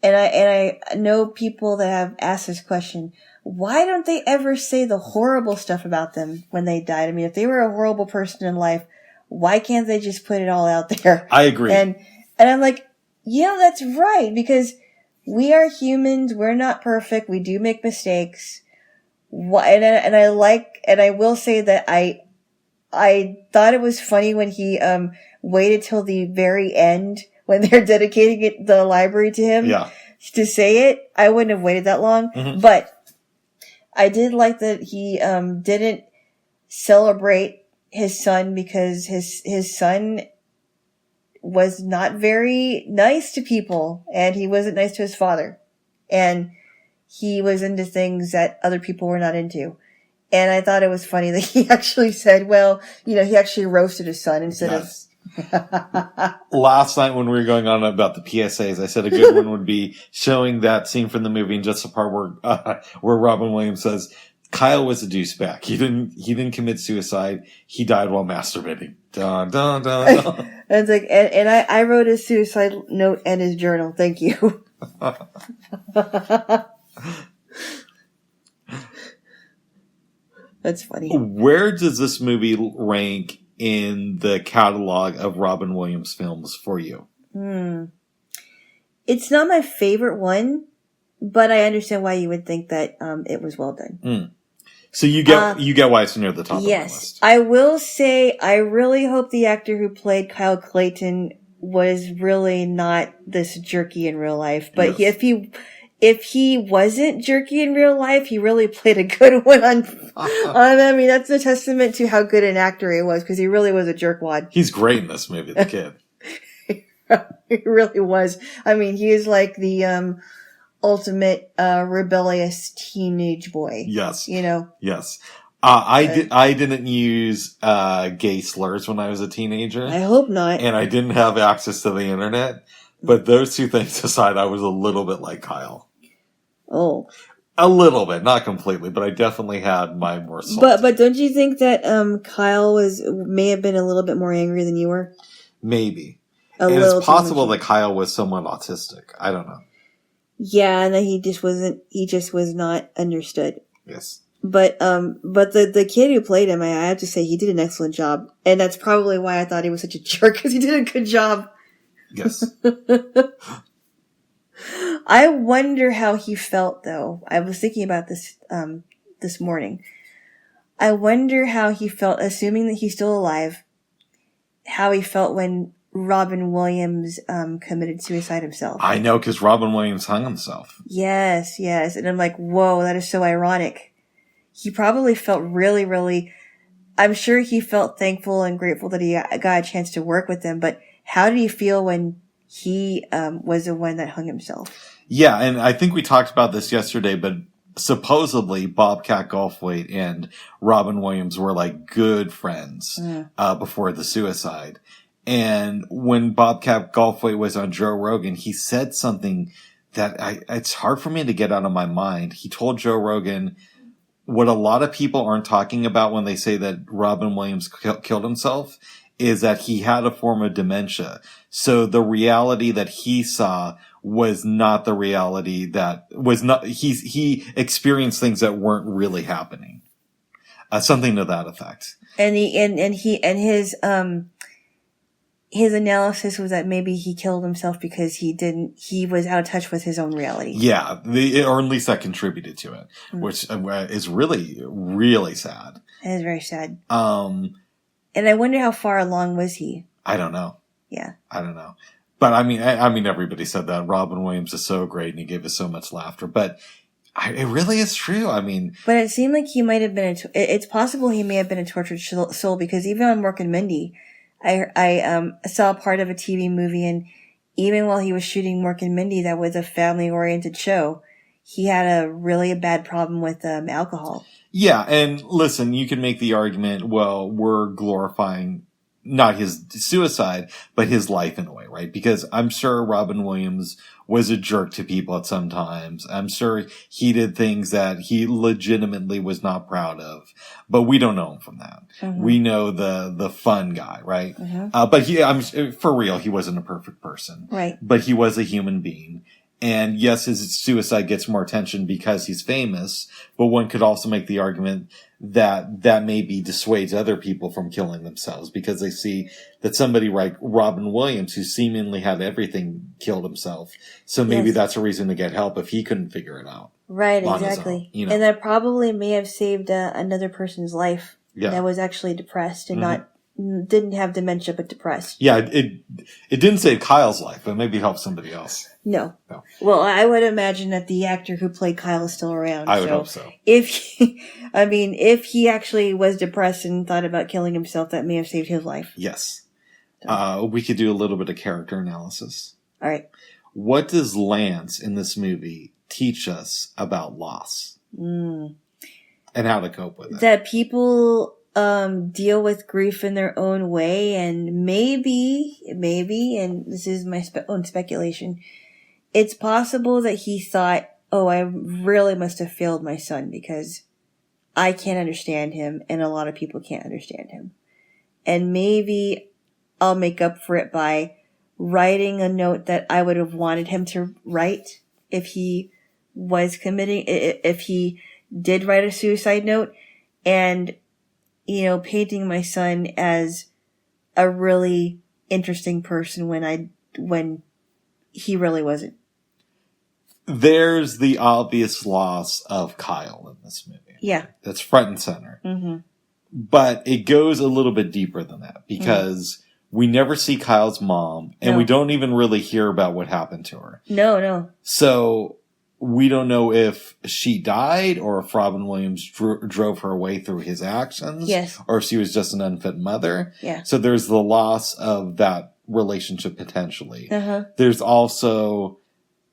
and I know people that have asked this question, why don't they ever say the horrible stuff about them when they died? I mean, if they were a horrible person in life, why can't they just put it all out there? I agree. And I'm like, that's right, because we are humans. We're not perfect. We do make mistakes. And I will say that I thought it was funny when he waited till the very end when they're dedicating the library to him to say it. I wouldn't have waited that long, but I did like that he didn't celebrate his son because his son was not very nice to people, and he wasn't nice to his father, and he was into things that other people were not into. And I thought it was funny that he actually said, he actually roasted his son instead of... Last night when we were going on about the PSAs, I said a good one would be showing that scene from the movie and just the part where Robin Williams says, Kyle was a douchebag. He didn't commit suicide. He died while masturbating. Dun, dun, dun, dun. And it's like, and I wrote his suicide note and his journal. Thank you. That's funny. Where does this movie rank in the catalog of Robin Williams films for you? It's not my favorite one, but I understand why you would think that it was well done. So you get why it's near the top of the list. Yes. I will say I really hope the actor who played Kyle Clayton was really not this jerky in real life. But if he wasn't jerky in real life, he really played a good one on I mean, that's a testament to how good an actor he was, because he really was a jerkwad. He's great in this movie, the kid. He really was. I mean, he is like the ultimate rebellious teenage boy. Yes. Yes. I didn't use gay slurs when I was a teenager. I hope not. And I didn't have access to the internet. But those two things aside, I was a little bit like Kyle. Oh. A little bit, not completely, but I definitely had my more salty. But don't you think that Kyle may have been a little bit more angry than you were? Maybe. And it's possible that Kyle was somewhat autistic. I don't know. Yeah, and that he just was not understood. Yes. But the kid who played him, I have to say, he did an excellent job. And that's probably why I thought he was such a jerk, because he did a good job. Yes. I wonder how he felt, though. I was thinking about this this morning. I wonder how he felt, assuming that he's still alive, how he felt when Robin Williams committed suicide himself. I know, because Robin Williams hung himself. Yes. And I'm like, whoa, that is so ironic. He probably felt really, really... I'm sure he felt thankful and grateful that he got a chance to work with them, but how did he feel when he was the one that hung himself? Yeah, and I think we talked about this yesterday, but supposedly Bobcat Goldthwait and Robin Williams were like good friends before the suicide. And when Bobcat Goldthwait was on Joe Rogan, he said something that it's hard for me to get out of my mind. He told Joe Rogan what a lot of people aren't talking about when they say that Robin Williams killed himself is that he had a form of dementia. So the reality that he saw was not the reality that was not, he experienced things that weren't really happening. Something to that effect. And his analysis was that maybe he killed himself because he was out of touch with his own reality. Yeah, or at least that contributed to it, which is really, really sad. It is very sad. And I wonder how far along was he? I don't know. Yeah. I don't know. But I mean, everybody said that Robin Williams is so great and he gave us so much laughter, but it really is true. I mean, but it seemed like he might have been it's possible he may have been a tortured soul, because even on Mork and Mindy, I saw part of a TV movie, and even while he was shooting Mork and Mindy, that was a family oriented show, he had a really bad problem with alcohol. Yeah, and listen, you can make the argument, well, we're glorifying not his suicide, but his life in a way, right? Because I'm sure Robin Williams was a jerk to people at some times. I'm sure he did things that he legitimately was not proud of, but we don't know him from that. Mm-hmm. We know the fun guy, right? Mm-hmm. But for real, he wasn't a perfect person. Right. But he was a human being. And yes, his suicide gets more attention because he's famous, but one could also make the argument that maybe dissuades other people from killing themselves because they see that somebody like Robin Williams, who seemingly had everything, killed himself. So maybe that's a reason to get help if he couldn't figure it out. Right, exactly. Own, And that probably may have saved another person's life that was actually depressed and didn't have dementia, but depressed. Yeah, it didn't save Kyle's life, but maybe help somebody else. No. Well, I would imagine that the actor who played Kyle is still around. I would hope so. If he actually was depressed and thought about killing himself, that may have saved his life. Yes. We could do a little bit of character analysis. All right. What does Lance in this movie teach us about loss? And how to cope with it? That people deal with grief in their own way, and maybe, and this is my own speculation, it's possible that he thought, oh, I really must have failed my son because I can't understand him and a lot of people can't understand him. And maybe I'll make up for it by writing a note that I would have wanted him to write if he did write a suicide note, and painting my son as a really interesting person when he really wasn't. There's the obvious loss of Kyle in this movie. Yeah. That's front and center. Mm-hmm. But it goes a little bit deeper than that because we never see Kyle's mom and we don't even really hear about what happened to her. No. So we don't know if she died or if Robin Williams drove her away through his actions. Yes. Or if she was just an unfit mother. Yeah. So there's the loss of that relationship potentially. Uh-huh. There's also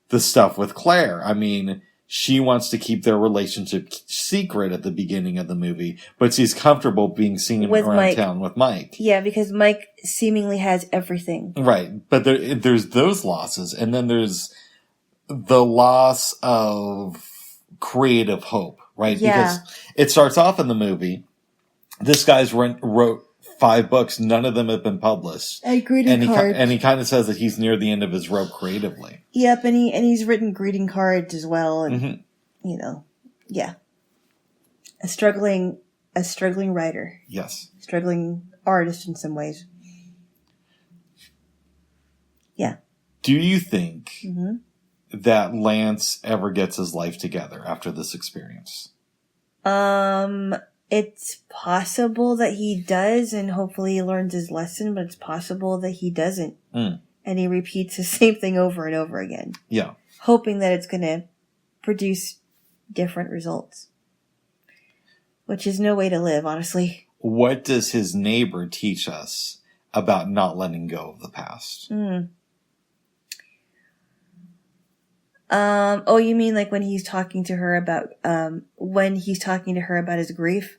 the stuff with Claire. I mean, she wants to keep their relationship secret at the beginning of the movie, but she's comfortable being seen around town with Mike. Yeah, because Mike seemingly has everything. Right. But there's those losses, and then there's the loss of creative hope, right? Yeah. Because it starts off in the movie, this guy's wrote 5 books, none of them have been published. And greeting cards. And he kind of says that he's near the end of his rope creatively. Yep, and he's written greeting cards as well, and yeah, a struggling writer. Yes, struggling artist in some ways. Yeah. Do you think that Lance ever gets his life together after this experience? It's possible that he does, and hopefully he learns his lesson, but it's possible that he doesn't. And he repeats the same thing over and over again. Yeah. Hoping that it's going to produce different results. Which is no way to live, honestly. What does his neighbor teach us about not letting go of the past? Oh, you mean like when he's talking to her about his grief?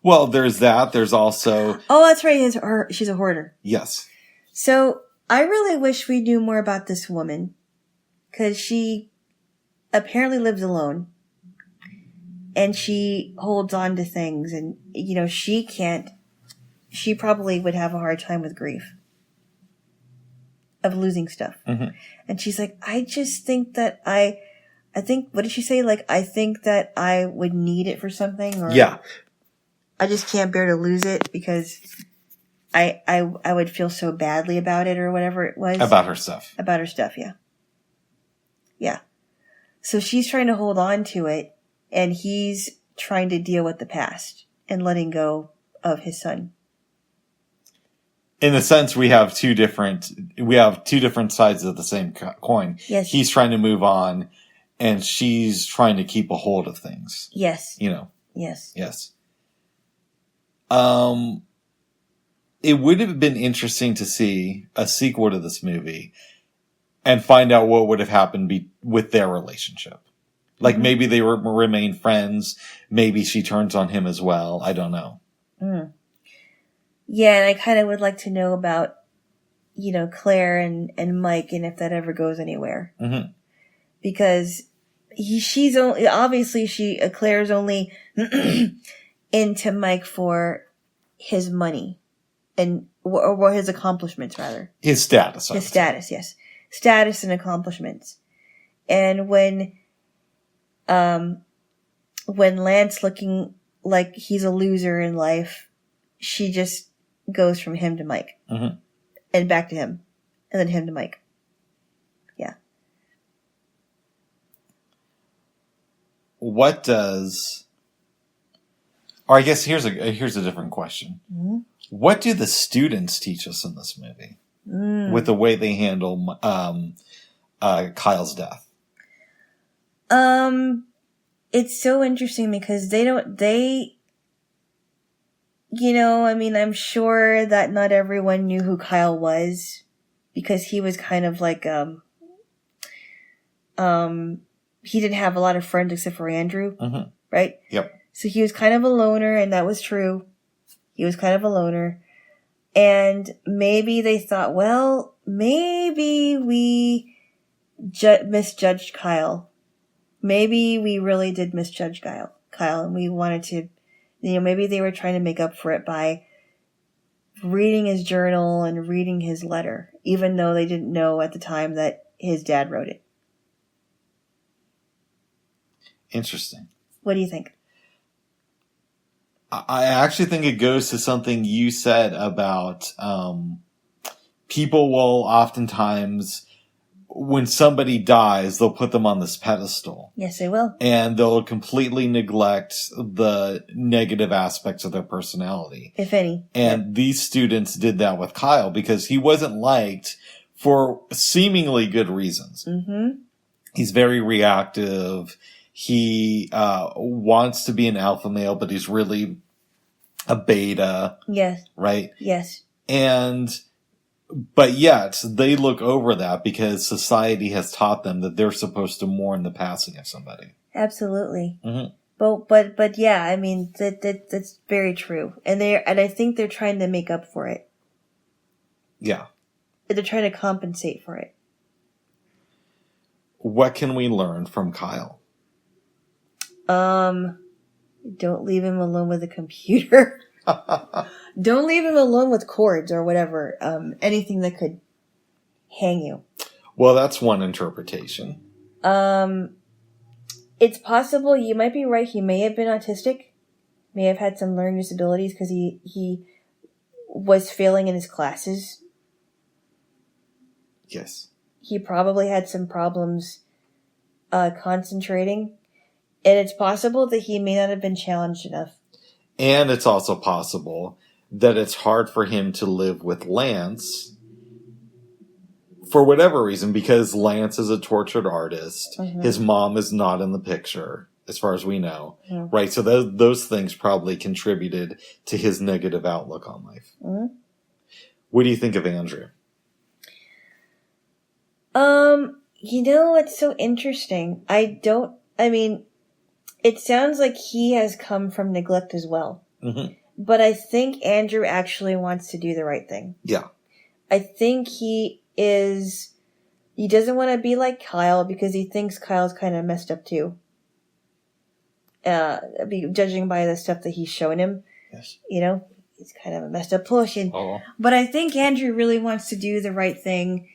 Well, there's that. There's also... Oh, that's right. She's a hoarder. Yes. So I really wish we knew more about this woman, because she apparently lives alone, and she holds on to things, and she probably would have a hard time with grief of losing stuff. Mm-hmm. And she's like, I just think that I think, what did she say? Like, I think that I would need it for something, or Yeah. I just can't bear to lose it because I would feel so badly about it, or whatever it was. About her stuff. About her stuff, yeah. Yeah. So she's trying to hold on to it, and he's trying to deal with the past and letting go of his son. In a sense, we have two different sides of the same coin. Yes. He's trying to move on, and she's trying to keep a hold of things. Yes. Yes. Yes. It would have been interesting to see a sequel to this movie and find out what would have happened with their relationship. Like, Mm-hmm. maybe they remain friends. Maybe she turns on him as well. I don't know. Mm. Yeah, and I kind of would like to know about, Claire and Mike, and if that ever goes anywhere. Mm-hmm. Because Claire's only into Mike for his money or his accomplishments, rather. His status. His status, yes. Status and accomplishments. And when Lance looking like he's a loser in life, she just goes from him to Mike. Mm-hmm. And back to him. And then him to Mike. Yeah. What does... Or I guess here's a different question. Mm-hmm. What do the students teach us in this movie? With the way they handle Kyle's death? It's so interesting because I'm sure that not everyone knew who Kyle was, because he was kind of like, he didn't have a lot of friends except for Andrew, Mm-hmm. right? Yep. So he was kind of a loner, and that was true. He was kind of a loner. And maybe they thought, well, maybe we misjudged Kyle. Maybe we really did misjudge Kyle, and we wanted to, maybe they were trying to make up for it by reading his journal and reading his letter, even though they didn't know at the time that his dad wrote it. Interesting. What do you think? I actually think it goes to something you said about people will oftentimes, when somebody dies, they'll put them on this pedestal. Yes, they will. And they'll completely neglect the negative aspects of their personality. If any. And these students did that with Kyle because he wasn't liked for seemingly good reasons. Mm-hmm. He's very reactive. He wants to be an alpha male, but he's really a beta. Yes. Right? Yes. But yet, they look over that because society has taught them that they're supposed to mourn the passing of somebody. Absolutely. Mm-hmm. But yeah, I mean, that's very true. And I think they're trying to make up for it. Yeah. They're trying to compensate for it. What can we learn from Kyle? Don't leave him alone with a computer. Don't leave him alone with cords or whatever. Anything that could hang you. Well, that's one interpretation. It's possible, you might be right, he may have been autistic. May have had some learning disabilities because he was failing in his classes. Yes. He probably had some problems concentrating. And it's possible that he may not have been challenged enough. And it's also possible that it's hard for him to live with Lance for whatever reason, because Lance is a tortured artist. Mm-hmm. His mom is not in the picture, as far as we know. Mm-hmm. Right? So those things probably contributed to his negative outlook on life. Mm-hmm. What do you think of Andrew? It's so interesting. It sounds like he has come from neglect as well. Mm-hmm. But I think Andrew actually wants to do the right thing. Yeah. I think he doesn't want to be like Kyle because he thinks Kyle's kind of messed up too. Judging by the stuff that he's showing him. Yes. You know, he's kind of a messed up push. But I think Andrew really wants to do the right thing.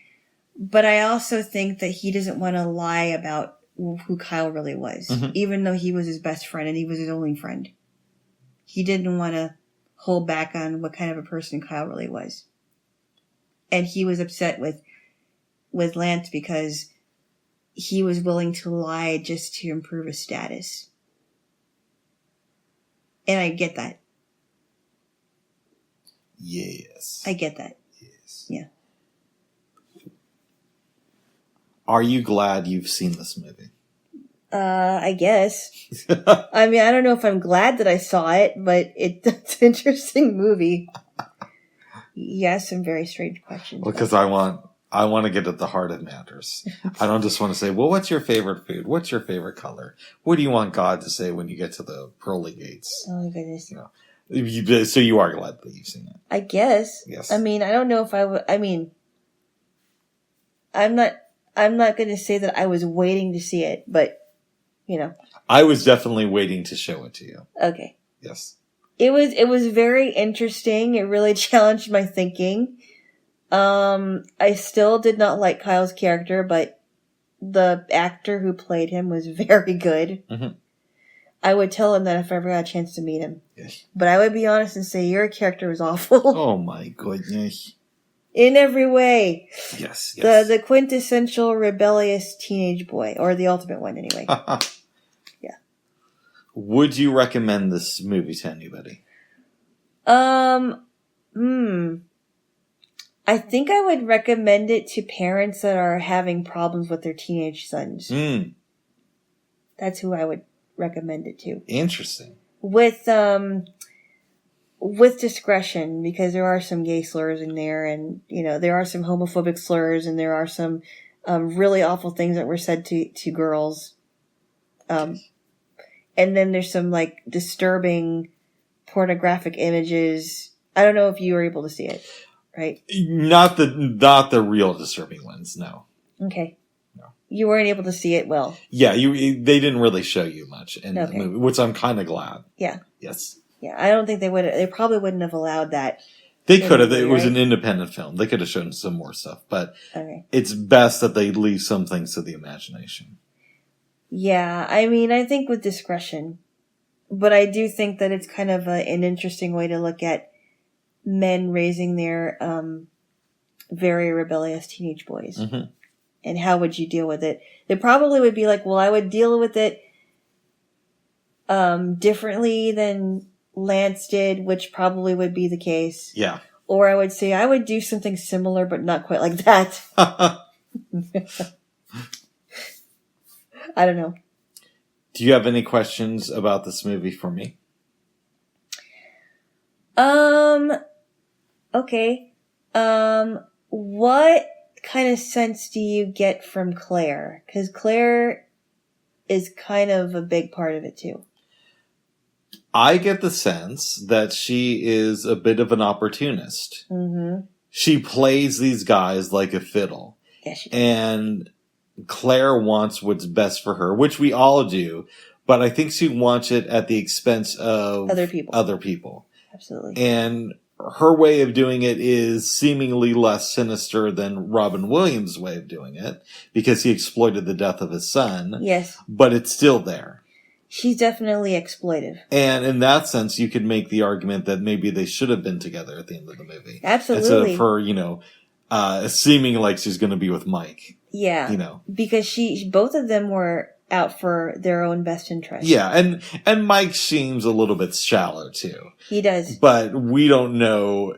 But I also think that he doesn't want to lie about who Kyle really was. Mm-hmm. Even though he was his best friend and he was his only friend. He didn't want to hold back on what kind of a person Kyle really was. And he was upset with Lance because he was willing to lie just to improve his status. And I get that. Yes. I get that. Yes. Yeah. Are you glad you've seen this movie? I guess. I mean, I don't know if I'm glad that I saw it, but it's an interesting movie. You asked some very strange questions. Well, because I want to get at the heart of matters. I don't just want to say, well, what's your favorite food? What's your favorite color? What do you want God to say when you get to the pearly gates? Oh, my goodness. You know, so you are glad that you've seen it? I guess. Yes. I mean, I don't know if I would. I mean, I'm not going to say that I was waiting to see it, but, you know. I was definitely waiting to show it to you. Okay. Yes. It was very interesting. It really challenged my thinking. I still did not like Kyle's character, but the actor who played him was very good. Mm-hmm. I would tell him that if I ever had a chance to meet him. Yes. But I would be honest and say your character was awful. Oh my goodness. In every way. Yes, yes. The quintessential rebellious teenage boy. Or the ultimate one, anyway. Yeah. Would you recommend this movie to anybody? I think I would recommend it to parents that are having problems with their teenage sons. That's who I would recommend it to. Interesting. With discretion, because there are some gay slurs in there, and you know there are some homophobic slurs, and there are some really awful things that were said to girls. And then there's some like disturbing pornographic images. I don't know if you were able to see it, right? Not the real disturbing ones, no. Okay. No. You weren't able to see it well. Yeah, they didn't really show you much in the movie, which I'm kind of glad. Yeah. Yes. Yeah, I don't think they probably wouldn't have allowed that. They could have. It was an independent film. They could have shown some more stuff, but It's best that they leave some things to the imagination. Yeah, I mean, I think with discretion, but I do think that it's kind of an interesting way to look at men raising their very rebellious teenage boys. Mm-hmm. And how would you deal with it? They probably would be like, well, I would deal with it differently than Lance did, which probably would be the case. Yeah. Or I would say I would do something similar, but not quite like that. I don't know. Do you have any questions about this movie for me? Okay. What kind of sense do you get from Claire? Because Claire is kind of a big part of it too. I get the sense that she is a bit of an opportunist. Mm-hmm. She plays these guys like a fiddle. Yeah, she does. And Claire wants what's best for her, which we all do, but I think she wants it at the expense of other people. Absolutely. And her way of doing it is seemingly less sinister than Robin Williams' way of doing it, because he exploited the death of his son. Yes. But it's still there. She's definitely exploitive. And in that sense, you could make the argument that maybe they should have been together at the end of the movie. Absolutely. Instead of her, seeming like she's going to be with Mike. Yeah. Because both of them were out for their own best interest. Yeah, and Mike seems a little bit shallow too. He does. But we don't know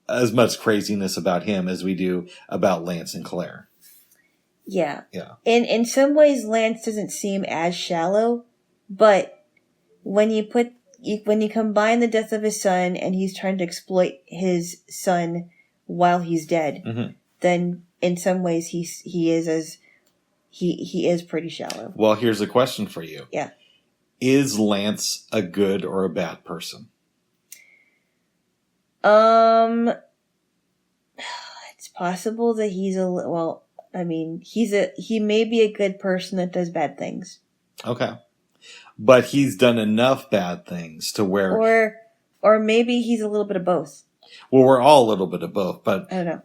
as much craziness about him as we do about Lance and Claire. Yeah. Yeah. In some ways, Lance doesn't seem as shallow, but when you combine the death of his son and he's trying to exploit his son while he's dead, mm-hmm. then in some ways he is pretty shallow. Well, here's a question for you. Yeah. Is Lance a good or a bad person? possible that he's he may be a good person that does bad things. Okay. But he's done enough bad things to where... Or maybe he's a little bit of both. Well, we're all a little bit of both, but... I don't know.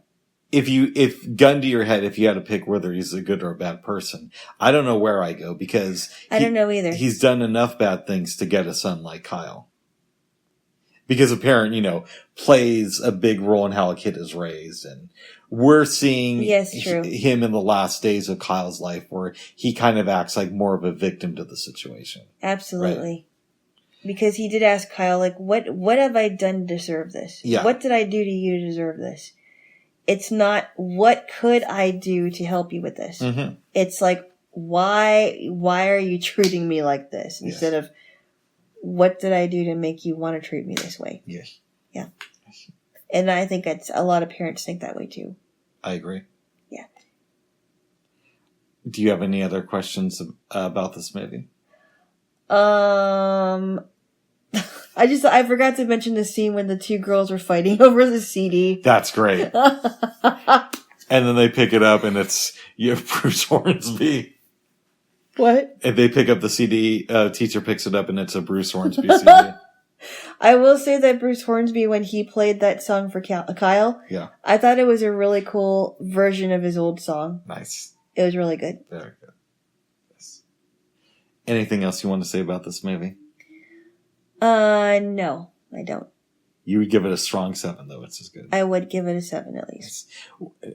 If gun to your head, if you had to pick whether he's a good or a bad person, I don't know where I go because... I don't know either. He's done enough bad things to get a son like Kyle. Because a parent, plays a big role in how a kid is raised. And we're seeing him in the last days of Kyle's life where he kind of acts like more of a victim to the situation. Absolutely. Right? Because he did ask Kyle, like, what have I done to deserve this? Yeah. What did I do to you to deserve this? It's not, what could I do to help you with this? Mm-hmm. It's like, why are you treating me like this? Instead of, what did I do to make you want to treat me this way? Yes. Yeah. And I think a lot of parents think that way too. I agree. Yeah. Do you have any other questions about this movie? I forgot to mention the scene when the two girls were fighting over the CD. That's great. And then they pick it up and you have Bruce Hornsby. What? If they pick up the CD, teacher picks it up and it's a Bruce Hornsby CD. I will say that Bruce Hornsby, when he played that song for Kyle, I thought it was a really cool version of his old song. Nice. It was really good. Very good. Yes. Anything else you want to say about this movie? No, I don't. You would give it a strong 7, though. It's as good. I would give it a 7 at least.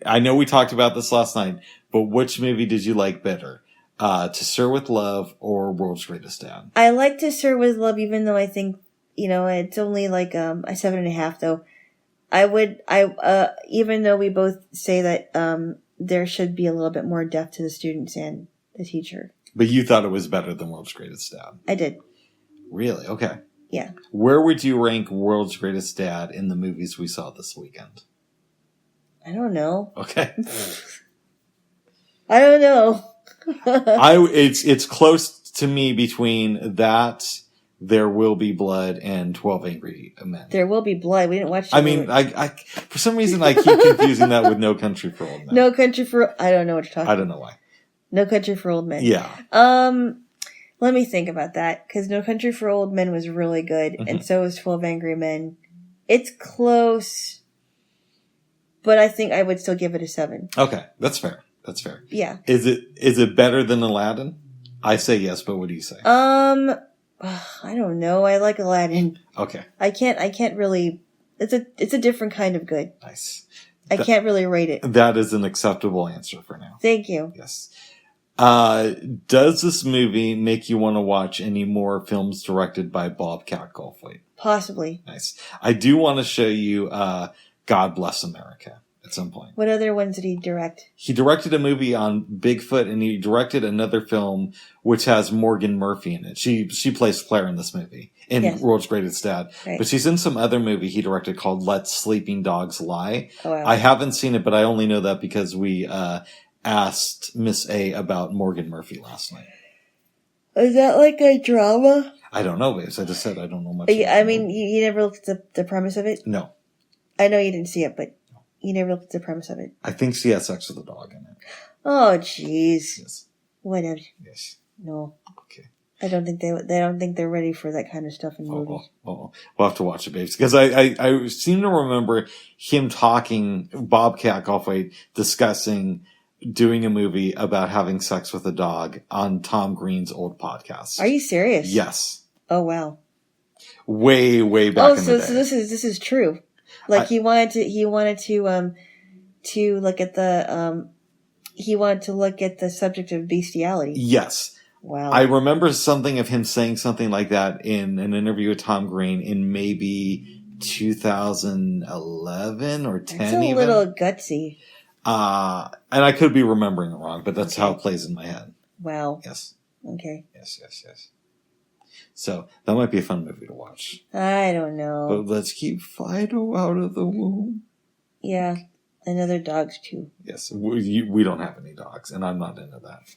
I know we talked about this last night, but which movie did you like better? To Sir with Love or World's Greatest Dad? I like To Sir with Love, even though I think, it's only like a 7.5 though. Even though we both say that there should be a little bit more depth to the students and the teacher. But you thought it was better than World's Greatest Dad? I did. Really? Okay. Yeah. Where would you rank World's Greatest Dad in the movies we saw this weekend? I don't know. Okay. I don't know. It's close to me between that, There Will Be Blood, and 12 Angry Men. There Will Be Blood. We didn't watch. I for some reason I keep confusing that with No Country for Old Men. No Country for. I don't know what you're talking about. I don't know why. No Country for Old Men. Yeah. Let me think about that, because No Country for Old Men was really good, and so was 12 Angry Men. It's close, but I think I would still give it a 7. Okay, that's fair. That's fair. Yeah. Is it better than Aladdin? I say yes, but what do you say? I don't know. I like Aladdin. Okay. I can't really. It's a different kind of good. Nice. I can't really rate it. That is an acceptable answer for now. Thank you. Yes. Does this movie make you want to watch any more films directed by Bobcat Goldthwait? Possibly. Nice. I do want to show you God Bless America at some point. What other ones did he direct? He directed a movie on Bigfoot, and he directed another film which has Morgan Murphy in it. She plays Claire in this movie, in World's Greatest Dad. Right. But she's in some other movie he directed called Let Sleeping Dogs Lie. Oh, wow. I haven't seen it, but I only know that because we asked Miss A about Morgan Murphy last night. Is that like a drama? I don't know, babes. I just said I don't know much. I mean, you never looked at the premise of it? No. I know you didn't see it, but you never looked at the premise of it. I think she has sex with a dog in it. Oh, jeez. Yes. Whatever. Yes. No. Okay. I don't think they don't think they're ready for that kind of stuff in movies. We'll have to watch it, babes, because I seem to remember him talking, Bobcat Goldthwait discussing doing a movie about having sex with a dog on Tom Green's old podcast. Are you serious? Yes. Oh wow. Way back in the day. So this is true. Like he wanted to look at the subject of bestiality. Yes. Wow. I remember something of him saying something like that in an interview with Tom Green in maybe 2011 or 10 It's a little gutsy. And I could be remembering it wrong, but that's how it plays in my head. Wow. Yes. Okay. Yes. So that might be a fun movie to watch. I don't know. But let's keep Fido out of the womb. Yeah. And other dogs too. Yes. We don't have any dogs, and I'm not into that.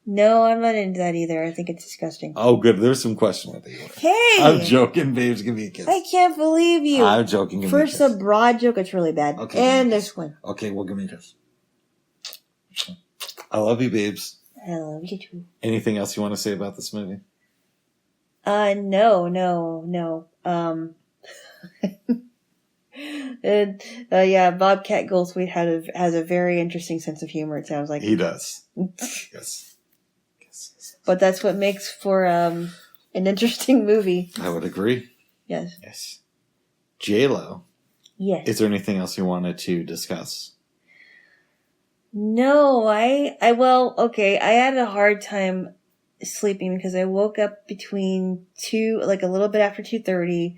No, I'm not into that either. I think it's disgusting. Oh, good. There's some question with you. Hey! I'm joking, babes. Give me a kiss. I can't believe you. I'm joking. Give me a kiss. First, a broad joke. It's really bad. Okay, and this one. Okay, well, give me a kiss. I love you, babes. I love you too. Anything else you want to say about this movie? No. Yeah, Bobcat Goldthwait has a very interesting sense of humor, it sounds like. He does. Yes. But that's what makes for an interesting movie. I would agree. Yes. Jaylo. Yes. Is there anything else you wanted to discuss? No, I had a hard time sleeping because I woke up between a little bit after 2:30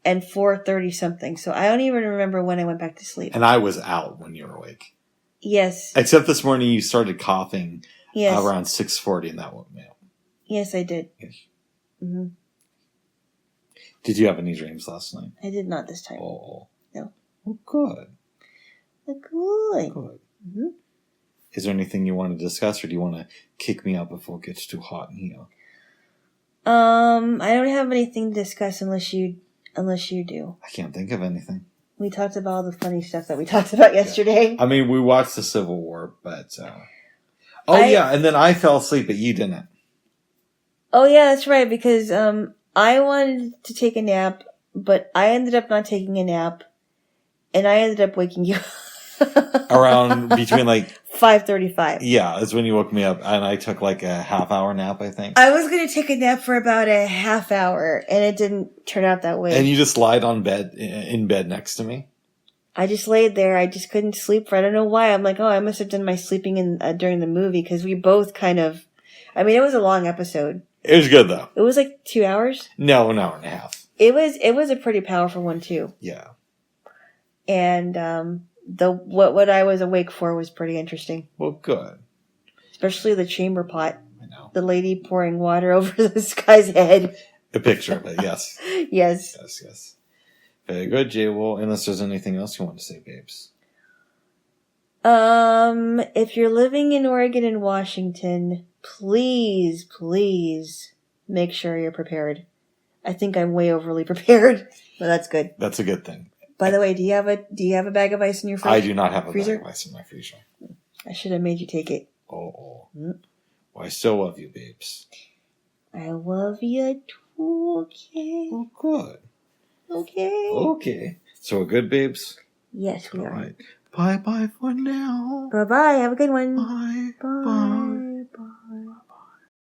and 4:30 something. So I don't even remember when I went back to sleep. And I was out when you were awake. Yes. Except this morning you started coughing around 6:40 and that woke me up. Yes, I did. Yes. Mm-hmm. Did you have any dreams last night? I did not this time. Oh. No. Oh, good. Good. Mm-hmm. Is there anything you want to discuss, or do you want to kick me out before it gets too hot in here? I don't have anything to discuss unless you do. I can't think of anything. We talked about all the funny stuff that we talked about yesterday. I mean, we watched the Civil War, but and then I fell asleep, but you didn't. Oh yeah, that's right. Because I wanted to take a nap, but I ended up not taking a nap, and I ended up waking you around between 5:35. Yeah, that's when you woke me up, and I took a half-hour nap, I think. I was going to take a nap for about a half hour, and it didn't turn out that way. And you just lied in bed next to me? I just laid there. I just couldn't sleep I don't know why. I'm like, I must have done my sleeping during the movie, because we both kind of... I mean, it was a long episode. It was good, though. It was 2 hours? No, an hour and a half. It was a pretty powerful one, too. Yeah. And what I was awake for was pretty interesting. Well, good. Especially the chamber pot. I know. The lady pouring water over this guy's head. A picture of it, yes. Yes. Yes. Very good, Jay. Well, unless there's anything else you want to say, babes. If you're living in Oregon and Washington, please make sure you're prepared. I think I'm way overly prepared, but that's good. That's a good thing. By the way, do you have a bag of ice in your freezer? I do not have a bag of ice in my freezer. I should have made you take it. Oh. Well, I still love you, babes. I love you too, okay? Oh, good. Okay. So we're good, babes? Yes, we are. All right. Bye-bye for now. Bye-bye. Have a good one. Bye. Bye.